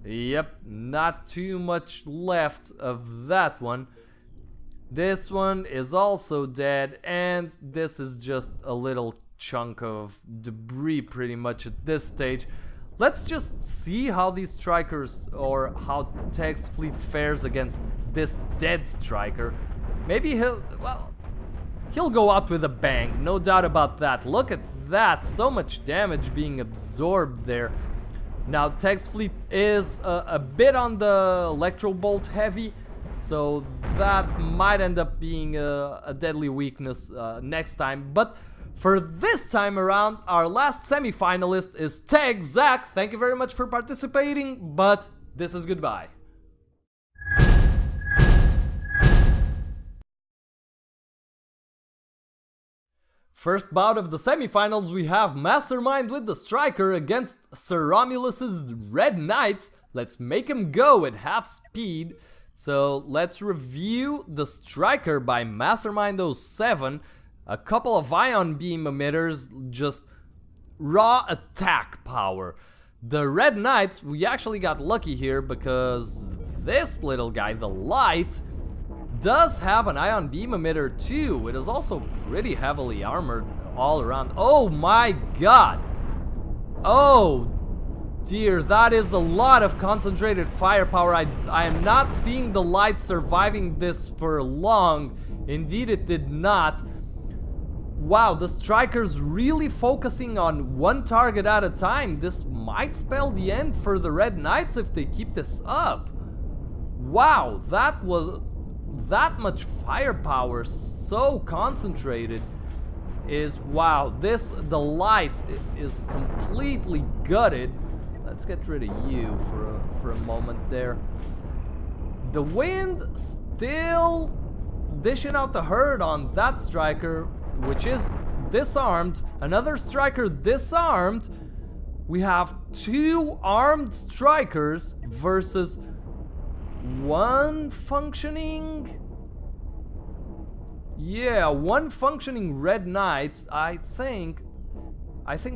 Yep, not too much left of that one. This one is also dead, and this is just a little chunk of debris pretty much at this stage. Let's just see how these strikers, or how Teg's fleet fares against this dead striker. Maybe he'll go out with a bang, no doubt about that. Look at that, so much damage being absorbed there. Now Teg's fleet is a bit on the electro bolt heavy, so that might end up being a deadly weakness next time. But for this time around, our last semi-finalist is Teg. Zach, thank you very much for participating, but this is goodbye. First bout of the semifinals, we have Mastermind with the striker against Sir Romulus's Red Knights. Let's make him go at half speed. So let's review the striker by Mastermind 07. A couple of ion beam emitters, just raw attack power. The Red Knights, we actually got lucky here because this little guy, the Light, does have an ion beam emitter too. It is also pretty heavily armored all around. Oh my god! Oh dear, that is a lot of concentrated firepower. I am not seeing the Light surviving this for long. Indeed, it did not. Wow, the striker's really focusing on one target at a time. This might spell the end for the Red Knights if they keep this up. Wow, that was that much firepower, so concentrated, is wow. The Light is completely gutted. Let's get rid of you for a moment there. The Wind still dishing out the herd on that striker, which is disarmed. Another striker disarmed. We have 2 armed strikers versus 1 functioning, yeah, 1 functioning Red Knight. I think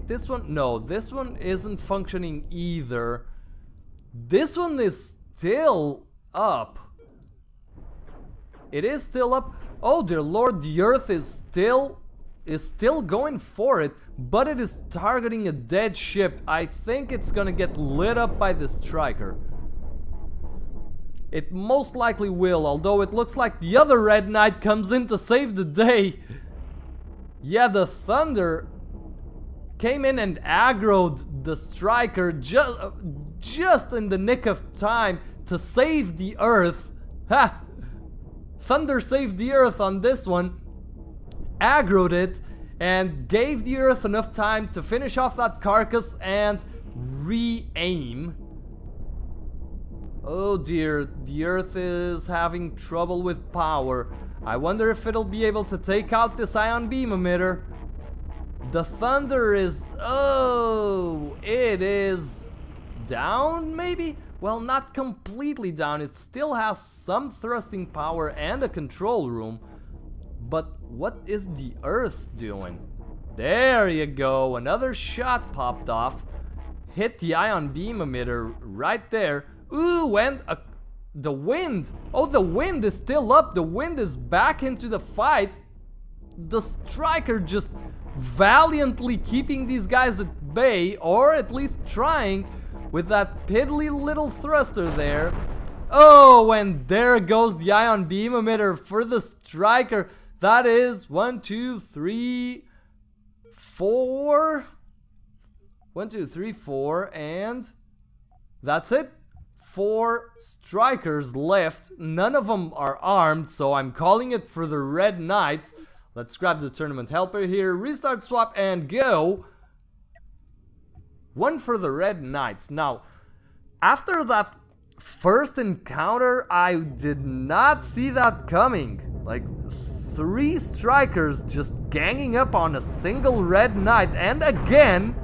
this one, no, this one isn't functioning either. This one is still up. It is still up. Oh dear lord, the Earth is still going for it, but it is targeting a dead ship. I think it's gonna get lit up by the striker. It most likely will, although it looks like the other Red Knight comes in to save the day. Yeah, the Thunder came in and aggroed the striker just in the nick of time to save the Earth. Ha! Thunder saved the Earth on this one, aggroed it, and gave the Earth enough time to finish off that carcass and re-aim. Oh dear, the Earth is having trouble with power. I wonder if it'll be able to take out this ion beam emitter. The Thunder is... oh, it is down maybe? Well, not completely down. It still has some thrusting power and a control room. But what is the Earth doing? There you go. Another shot popped off. Hit the ion beam emitter right there. Ooh, and the wind. Oh, the wind is still up. The wind is back into the fight. The striker just valiantly keeping these guys at bay, or at least trying with that piddly little thruster there. Oh, and there goes the ion beam emitter for the striker. That is 1, 2, 3, 4. 1, 2, 3, 4, and that's it. 4 strikers left. None of them are armed, so I'm calling it for the Red Knights. Let's grab the tournament helper here, restart swap, and go. 1 for the Red Knights. Now, after that first encounter, I did not see that coming. Like, 3 strikers just ganging up on a single Red Knight, and again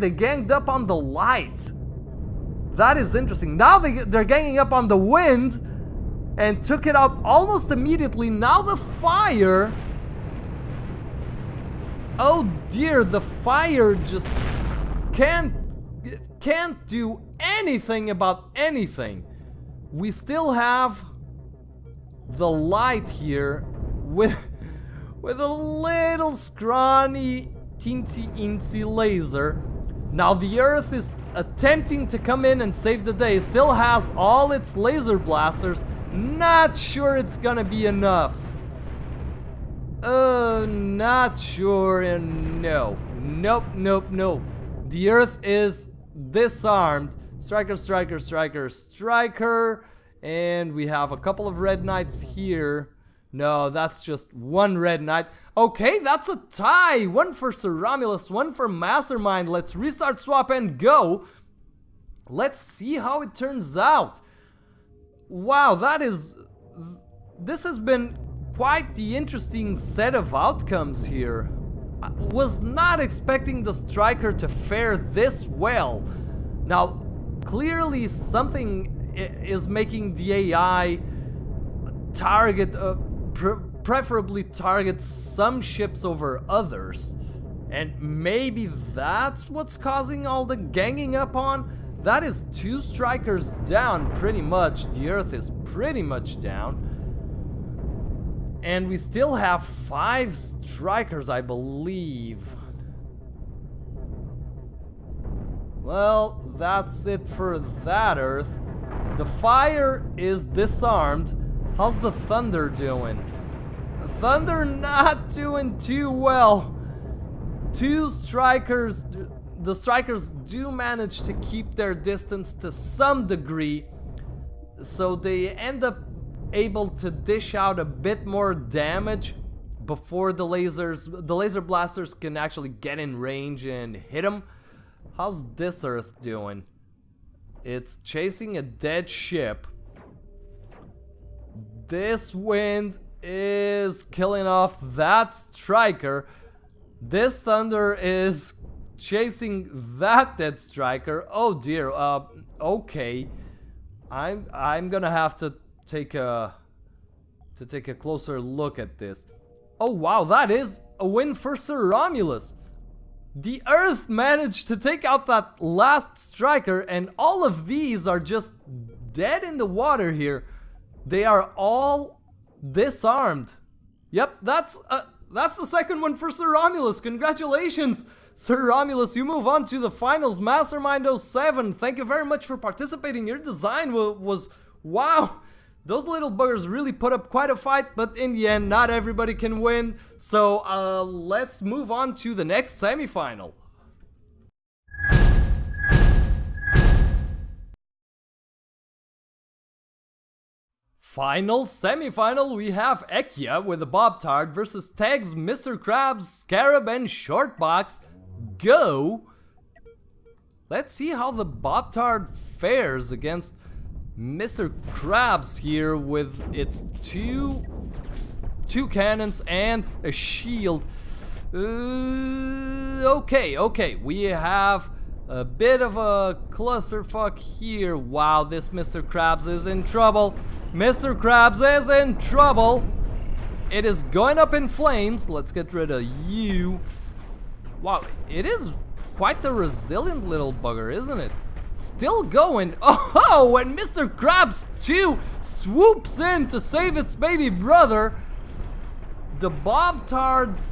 they ganged up on the light. That is interesting. Now they're ganging up on the wind and took it out almost immediately. Now the fire. Oh dear, the fire just can't do anything about anything. We still have the light here with a little scrawny teensy laser. Now the Earth is attempting to come in and save the day. Still has all its laser blasters. Not sure it's gonna be enough. Not sure, and no. Nope. The Earth is disarmed. Striker. And we have a couple of Red Knights here. No, that's just 1 Red Knight. Okay, that's a tie. 1 for Sir Romulus, 1 for Mastermind. Let's restart swap and go. Let's see how it turns out. Wow, this has been quite the interesting set of outcomes here. I was not expecting the striker to fare this well. Now, clearly something is making the AI target, preferably target some ships over others. And maybe that's what's causing all the ganging up on. That is 2 strikers down pretty much. The Earth is pretty much down. And we still have 5 strikers, I believe. Well, that's it for that Earth. The fire is disarmed. How's the Thunder doing? The Thunder not doing too well. 2 strikers. The strikers do manage to keep their distance to some degree, so they end up able to dish out a bit more damage before the laser blasters can actually get in range and hit them. How's this Earth doing? It's chasing a dead ship. This wind is killing off that striker. This Thunder is chasing that dead striker. Oh dear. Okay. I'm gonna have to take a closer look at this. Oh wow, that is a win for Sir Romulus. The Earth managed to take out that last striker, and all of these are just dead in the water here. They are all disarmed. Yep, that's the second one for Sir Romulus. Congratulations, Sir Romulus. You move on to the finals. Mastermind 07, thank you very much for participating. Your design was wow. Those little buggers really put up quite a fight, but in the end, not everybody can win. So let's move on to the next semifinal. Final semifinal, we have Ekia with a Bob Tard versus Tags, Mr. Krabs, Scarab, and Shortbox. Go! Let's see how the Bob Tard fares against Mr. Krabs here with its two cannons and a shield. Okay, we have a bit of a clusterfuck here. Wow, this Mr. Krabs is in trouble. Mr. Krabs is in trouble. it is going up in flames. Let's get rid of you. Wow, it is quite the resilient little bugger, isn't it? Still going. Oh, and Mr. Krabs 2 swoops in to save its baby brother. The Bob-Tards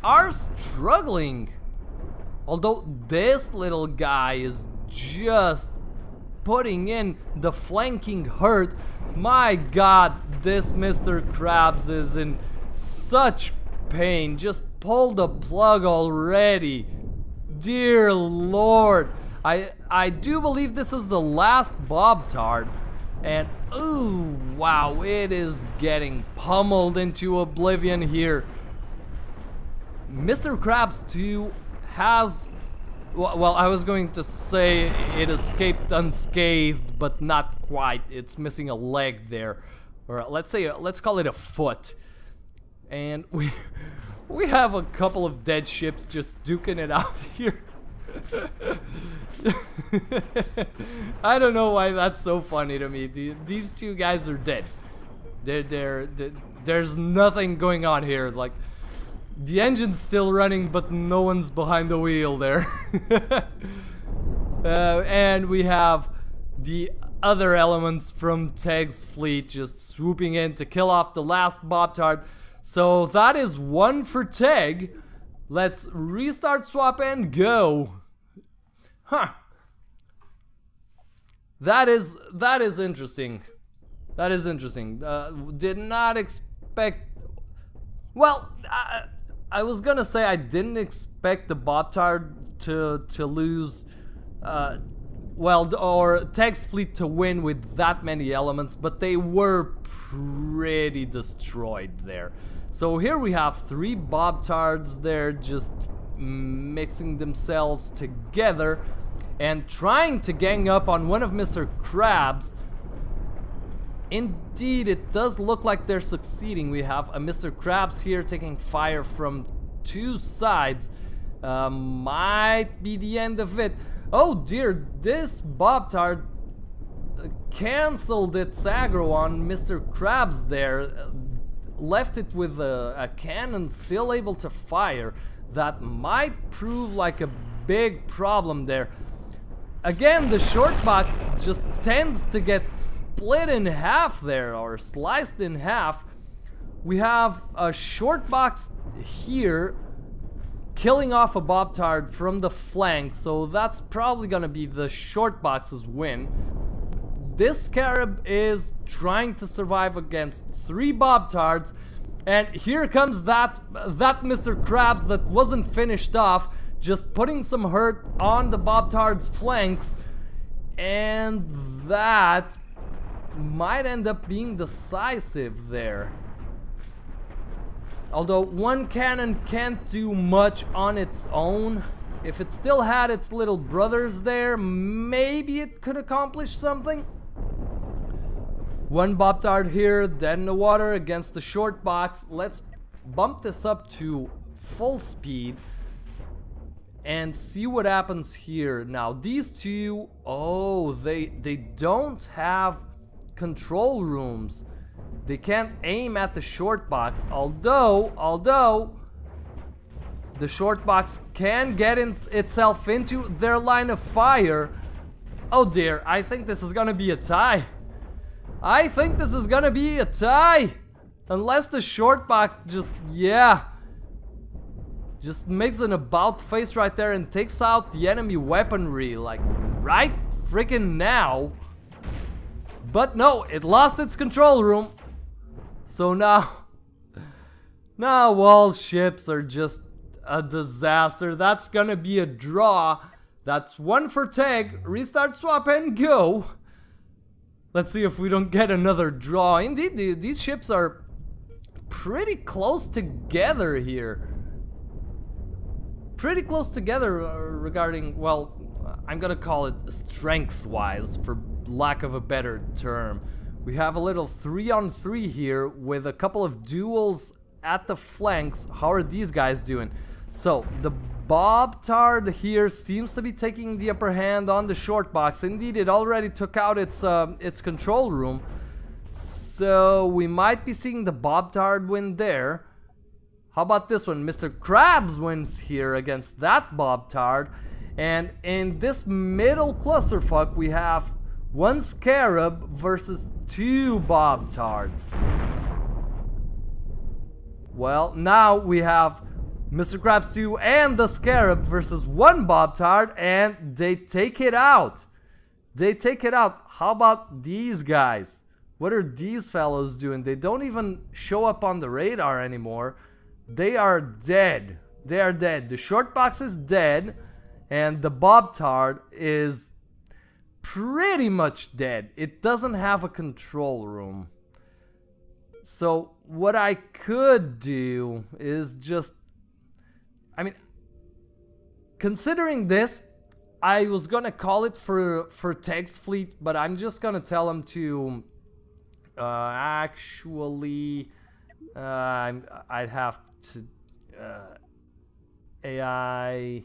are struggling. Although this little guy is just putting in the flanking hurt. My god, this Mr. Krabs is in such pain. Just pull the plug already. Dear Lord. I do believe this is the last Bob-Tard. And ooh, wow, it is getting pummeled into oblivion here. Mr. Krabs 2 has, well, I was going to say it escaped unscathed, but not quite. It's missing a leg there, or let's call it a foot. And we have a couple of dead ships just duking it out here. I don't know why that's so funny to me. These two guys are dead. There's nothing going on here. Like, the engine's still running, but no one's behind the wheel there. And we have the other elements from Teg's fleet just swooping in to kill off the last Bob-Tard. So that is one for Teg. Let's restart swap and go. Huh. That is interesting. That is interesting. Did not expect. Well, I was gonna say I didn't expect the Bob-Tard to lose. Well, or Teg's fleet to win with that many elements, but they were pretty destroyed there. So here we have 3 Bob-Tards there just mixing themselves together and trying to gang up on one of Mr. Krabs. Indeed, it does look like they're succeeding. We have a Mr. Krabs here taking fire from 2 sides. Might be the end of it. Oh dear, this Bob-Tard cancelled its aggro on Mr. Krabs there. Left it with a cannon still able to fire. That might prove like a big problem there. Again, the short box just tends to get split in half there, or sliced in half. We have a short box here killing off a Bob-Tard from the flank, so that's probably gonna be the short box's win. This Scarab is trying to survive against 3 Bob-Tards, and here comes that Mr. Krabs that wasn't finished off, just putting some hurt on the Bob-Tard's flanks, and that might end up being decisive there. Although one cannon can't do much on its own. If it still had its little brothers there, maybe it could accomplish something. One Bob-Tard here, dead in the water against the short box. Let's bump this up to full speed and see what happens here. Now these two, oh, they don't have control rooms. They can't aim at the short box, although the short box can get itself into their line of fire. Oh dear, I think this is gonna be a tie. I think this is gonna be a tie. Unless the short box just makes an about face right there and takes out the enemy weaponry, like right freaking now. But no, it lost its control room. So now all ships are just a disaster. That's gonna be a draw. That's one for Teg. Restart swap and go. Let's see if we don't get another draw. Indeed, these ships are pretty close together here. Pretty close together regarding, well, I'm gonna call it strength-wise, for lack of a better term. We have a little 3-on-3 here with a couple of duels at the flanks. How are these guys doing? So, the Bob-Tard here seems to be taking the upper hand on the short box. Indeed, it already took out its control room. So we might be seeing the Bob Tard win there. How about this one? Mr. Krabs wins here against that Bob Tard. And in this middle clusterfuck, we have one Scarab versus two Bob Tards. Well, now we have Mr. Krabs 2 and the Scarab versus one Bob Tard, and they take it out. They take it out. How about these guys? What are these fellows doing? They don't even show up on the radar anymore. They are dead. They are dead. The short box is dead, and the Bob Tard is pretty much dead. It doesn't have a control room. So what I could do is just, I mean, considering this, I was gonna call it for Teg's fleet, but I'm just gonna tell him to actually I'd have to AI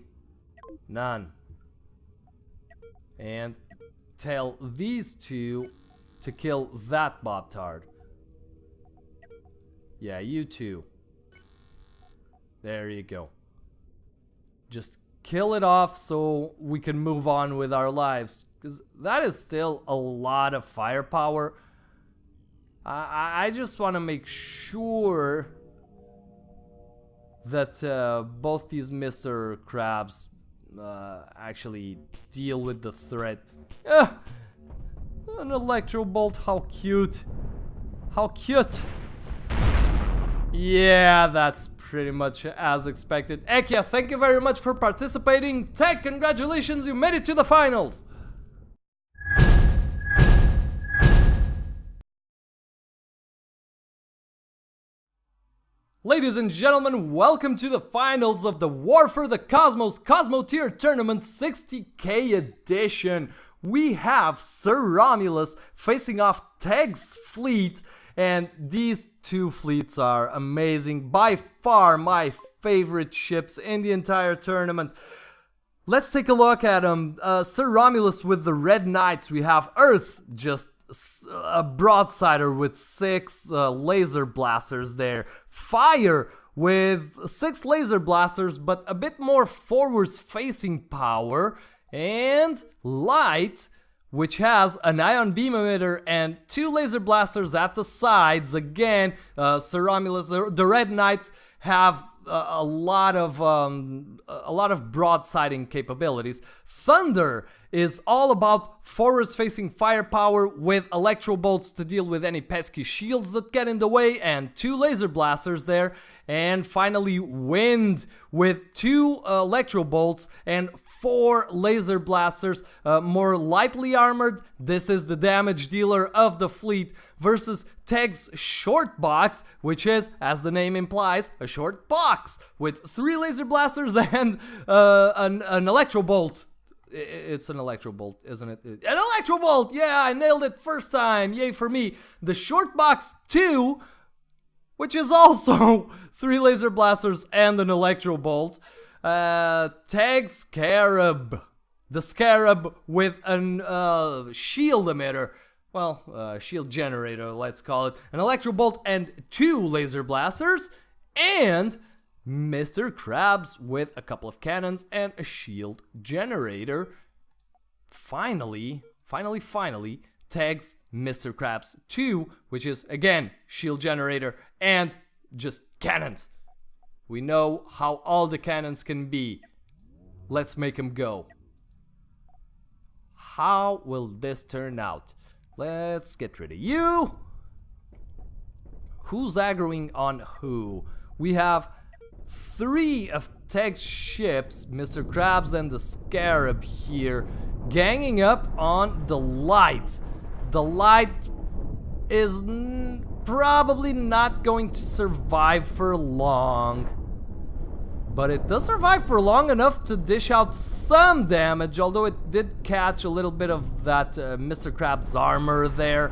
none, and tell these two to kill that Bob Tard. Yeah, you two. There you go. Just kill it off so we can move on with our lives, because that is still a lot of firepower. I just want to make sure that both these Mr. Krabs actually deal with the threat. An electro bolt, how cute. How cute. Yeah, that's pretty much as expected. Ekia, thank you very much for participating. Tech, congratulations, you made it to the finals. Ladies and gentlemen, welcome to the finals of the War for the Cosmos Cosmoteer Tournament 60K edition. We have Sir Romulus facing off Teg's fleet, and these two fleets are amazing. By far my favorite ships in the entire tournament. Let's take a look at them. Sir Romulus with the Red Knights. We have Earth, just a broadsider with 6 laser blasters there. Fire with 6 laser blasters, but a bit more forwards facing power. And Light, which has an ion beam emitter and 2 laser blasters at the sides. Again, Sir Romulus, the Red Knights have a lot of broadsiding capabilities. Thunder is all about forwards facing firepower with electro bolts to deal with any pesky shields that get in the way, and 2 laser blasters there. And finally, Wind with 2 electro bolts and 4 laser blasters, more lightly armored. This is the damage dealer of the fleet, versus Teg's short box, which is, as the name implies, a short box with 3 laser blasters and an electro bolt. It's an electro bolt, isn't it? An electro bolt! Yeah, I nailed it first time. Yay for me. The short box 2, which is also 3 laser blasters and an electro bolt. Teg Scarab. The Scarab with an shield emitter. Well, shield generator, let's call it. An electro bolt and 2 laser blasters. And Mr. Krabs with a couple of cannons and a shield generator. Finally, Teg's Mr. Krabs 2, which is, again, shield generator and just cannons. We know how all the cannons can be. Let's make them go. How will this turn out? Let's get rid of you. Who's aggroing on who? We have 3 of Teg's ships, Mr. Krabs and the Scarab here, ganging up on the Light. The Light is probably not going to survive for long, but it does survive for long enough to dish out some damage, although it did catch a little bit of that Mr. Krabs armor there.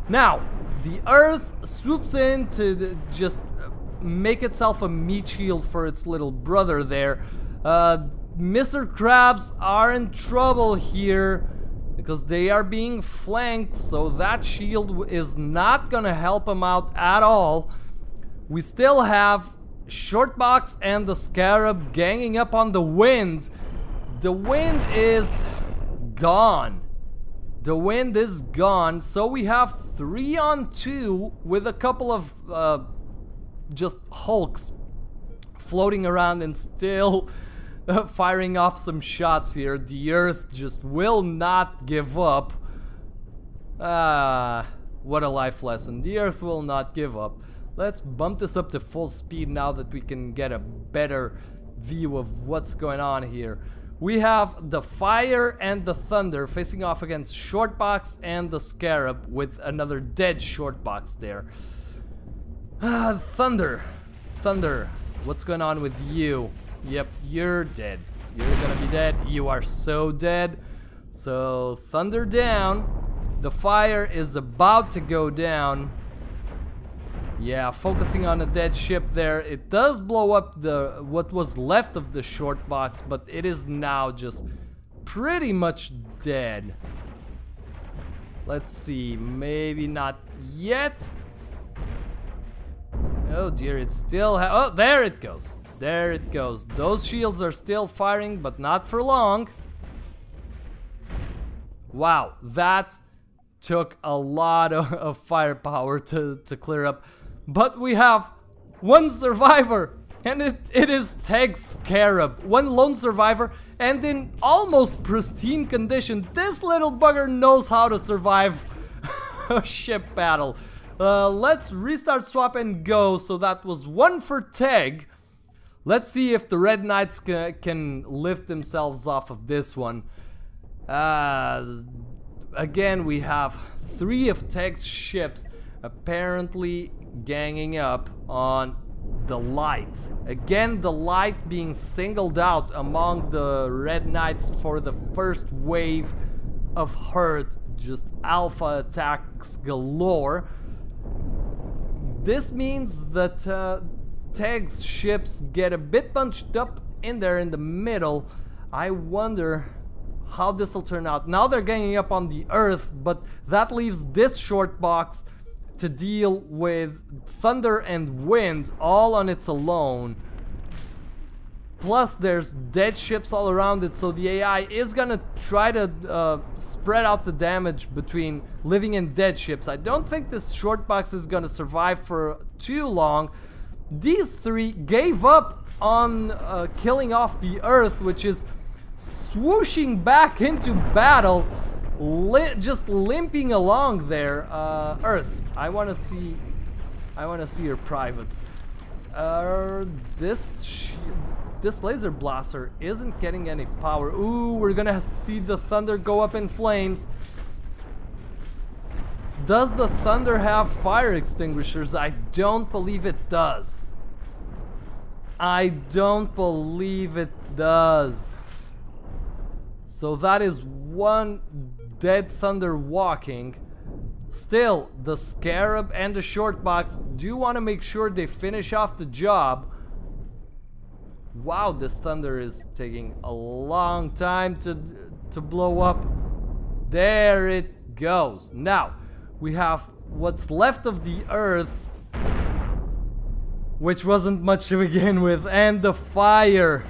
Now, the Earth swoops in to just make itself a meat shield for its little brother there. Mr. Krabs are in trouble here. because they are being flanked, so that shield is not gonna help them out at all. We still have Shortbox and the Scarab ganging up on the Wind. The Wind is gone. The Wind is gone, so we have 3 on 2 with a couple of just hulks floating around and still firing off some shots here. The Earth just will not give up. What a life lesson. The Earth will not give up. Let's bump this up to full speed now that we can get a better view of what's going on here. We have the Fire and the Thunder facing off against Shortbox and the Scarab with another dead Shortbox there. Thunder, what's going on with you? Yep, you're dead. You're gonna be dead. You are so dead. So, Thunder down. The Fire is about to go down. Yeah, focusing on a dead ship there. It does blow up what was left of the Shortbox, but it is now just pretty much dead. Let's see, maybe not yet. Oh dear, it's still oh, there it goes. There it goes. Those shields are still firing, but not for long. Wow, that took a lot of firepower to clear up. But we have one survivor, and it is Tag Scarab. One lone survivor, and in almost pristine condition. This little bugger knows how to survive a ship battle. Let's restart swap and go. So that was 1 for Tag. Let's see if the Red Knights can lift themselves off of this one. Again, we have 3 of Tag's ships apparently ganging up on the Light. Again, the Light being singled out among the Red Knights for the first wave of hurt. Just alpha attacks galore. This means that Tag's ships get a bit bunched up in there in the middle. I wonder how this will turn out. Now they're ganging up on the Earth, but that leaves this Shortbox to deal with Thunder and Wind all on its alone. Plus there's dead ships all around it, so the AI is gonna try to spread out the damage between living and dead ships. I don't think this Shortbox is gonna survive for too long. These 3 gave up on killing off the Earth, which is swooshing back into battle, just limping along there. Earth, I want to see your privates. This laser blaster isn't getting any power. Ooh, we're gonna see the Thunder go up in flames. Does the Thunder have fire extinguishers? I don't believe it does. I don't believe it does. So that is 1 dead Thunder walking. Still, the Scarab and the Shortbox do want to make sure they finish off the job. Wow, this Thunder is taking a long time to blow up. There it goes. Now, we have what's left of the Earth, which wasn't much to begin with, and the Fire,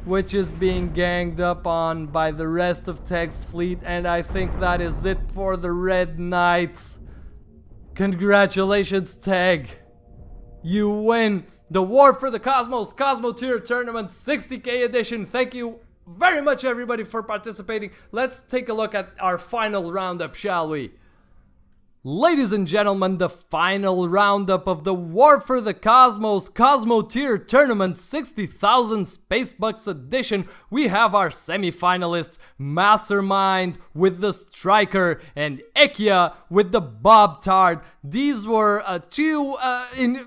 which is being ganged up on by the rest of Tag's fleet, and I think that is it for the Red Knights. Congratulations, Tag. You win the War for the Cosmos Cosmoteer Tournament 60K edition. Thank you very much, everybody, for participating. Let's take a look at our final roundup, shall we? Ladies and gentlemen, the final roundup of the War for the Cosmos Cosmoteer Tournament 60,000 Spacebucks edition. We have our semi-finalists, Mastermind with the Striker and Ekia with the Bob Tard. These were 2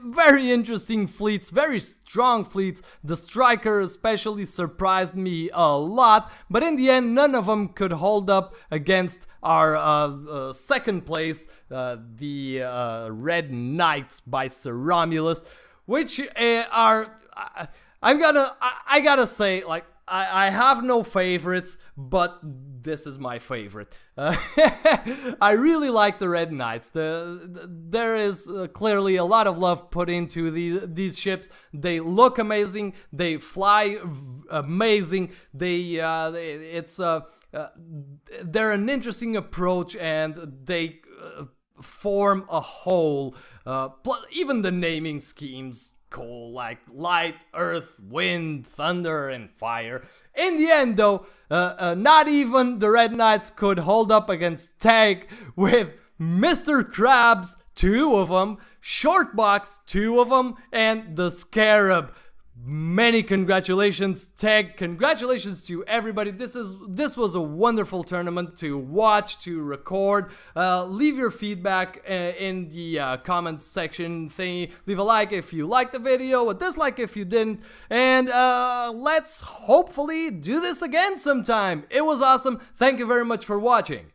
very interesting fleets, very strong fleets. The Striker especially surprised me a lot, but in the end, none of them could hold up against our second place, the Red Knights by Sir Romulus, which are I gotta say, like, I have no favorites, but this is my favorite. I really like the Red Knights. There is clearly a lot of love put into these ships. They look amazing. They fly amazing. They're an interesting approach, and they form a whole. Even the naming schemes cool, like light, earth, wind, thunder, and fire. In the end, though, not even the Red Knights could hold up against Tag with Mr. Krabs, 2 of them, Shortbox, 2 of them, and the Scarab. Many congratulations, Tag. Congratulations to everybody. This was a wonderful tournament to watch, to record. Leave your feedback in the comment section thingy. Leave a like if you liked the video, a dislike if you didn't, and let's hopefully do this again sometime. It was awesome. Thank you very much for watching.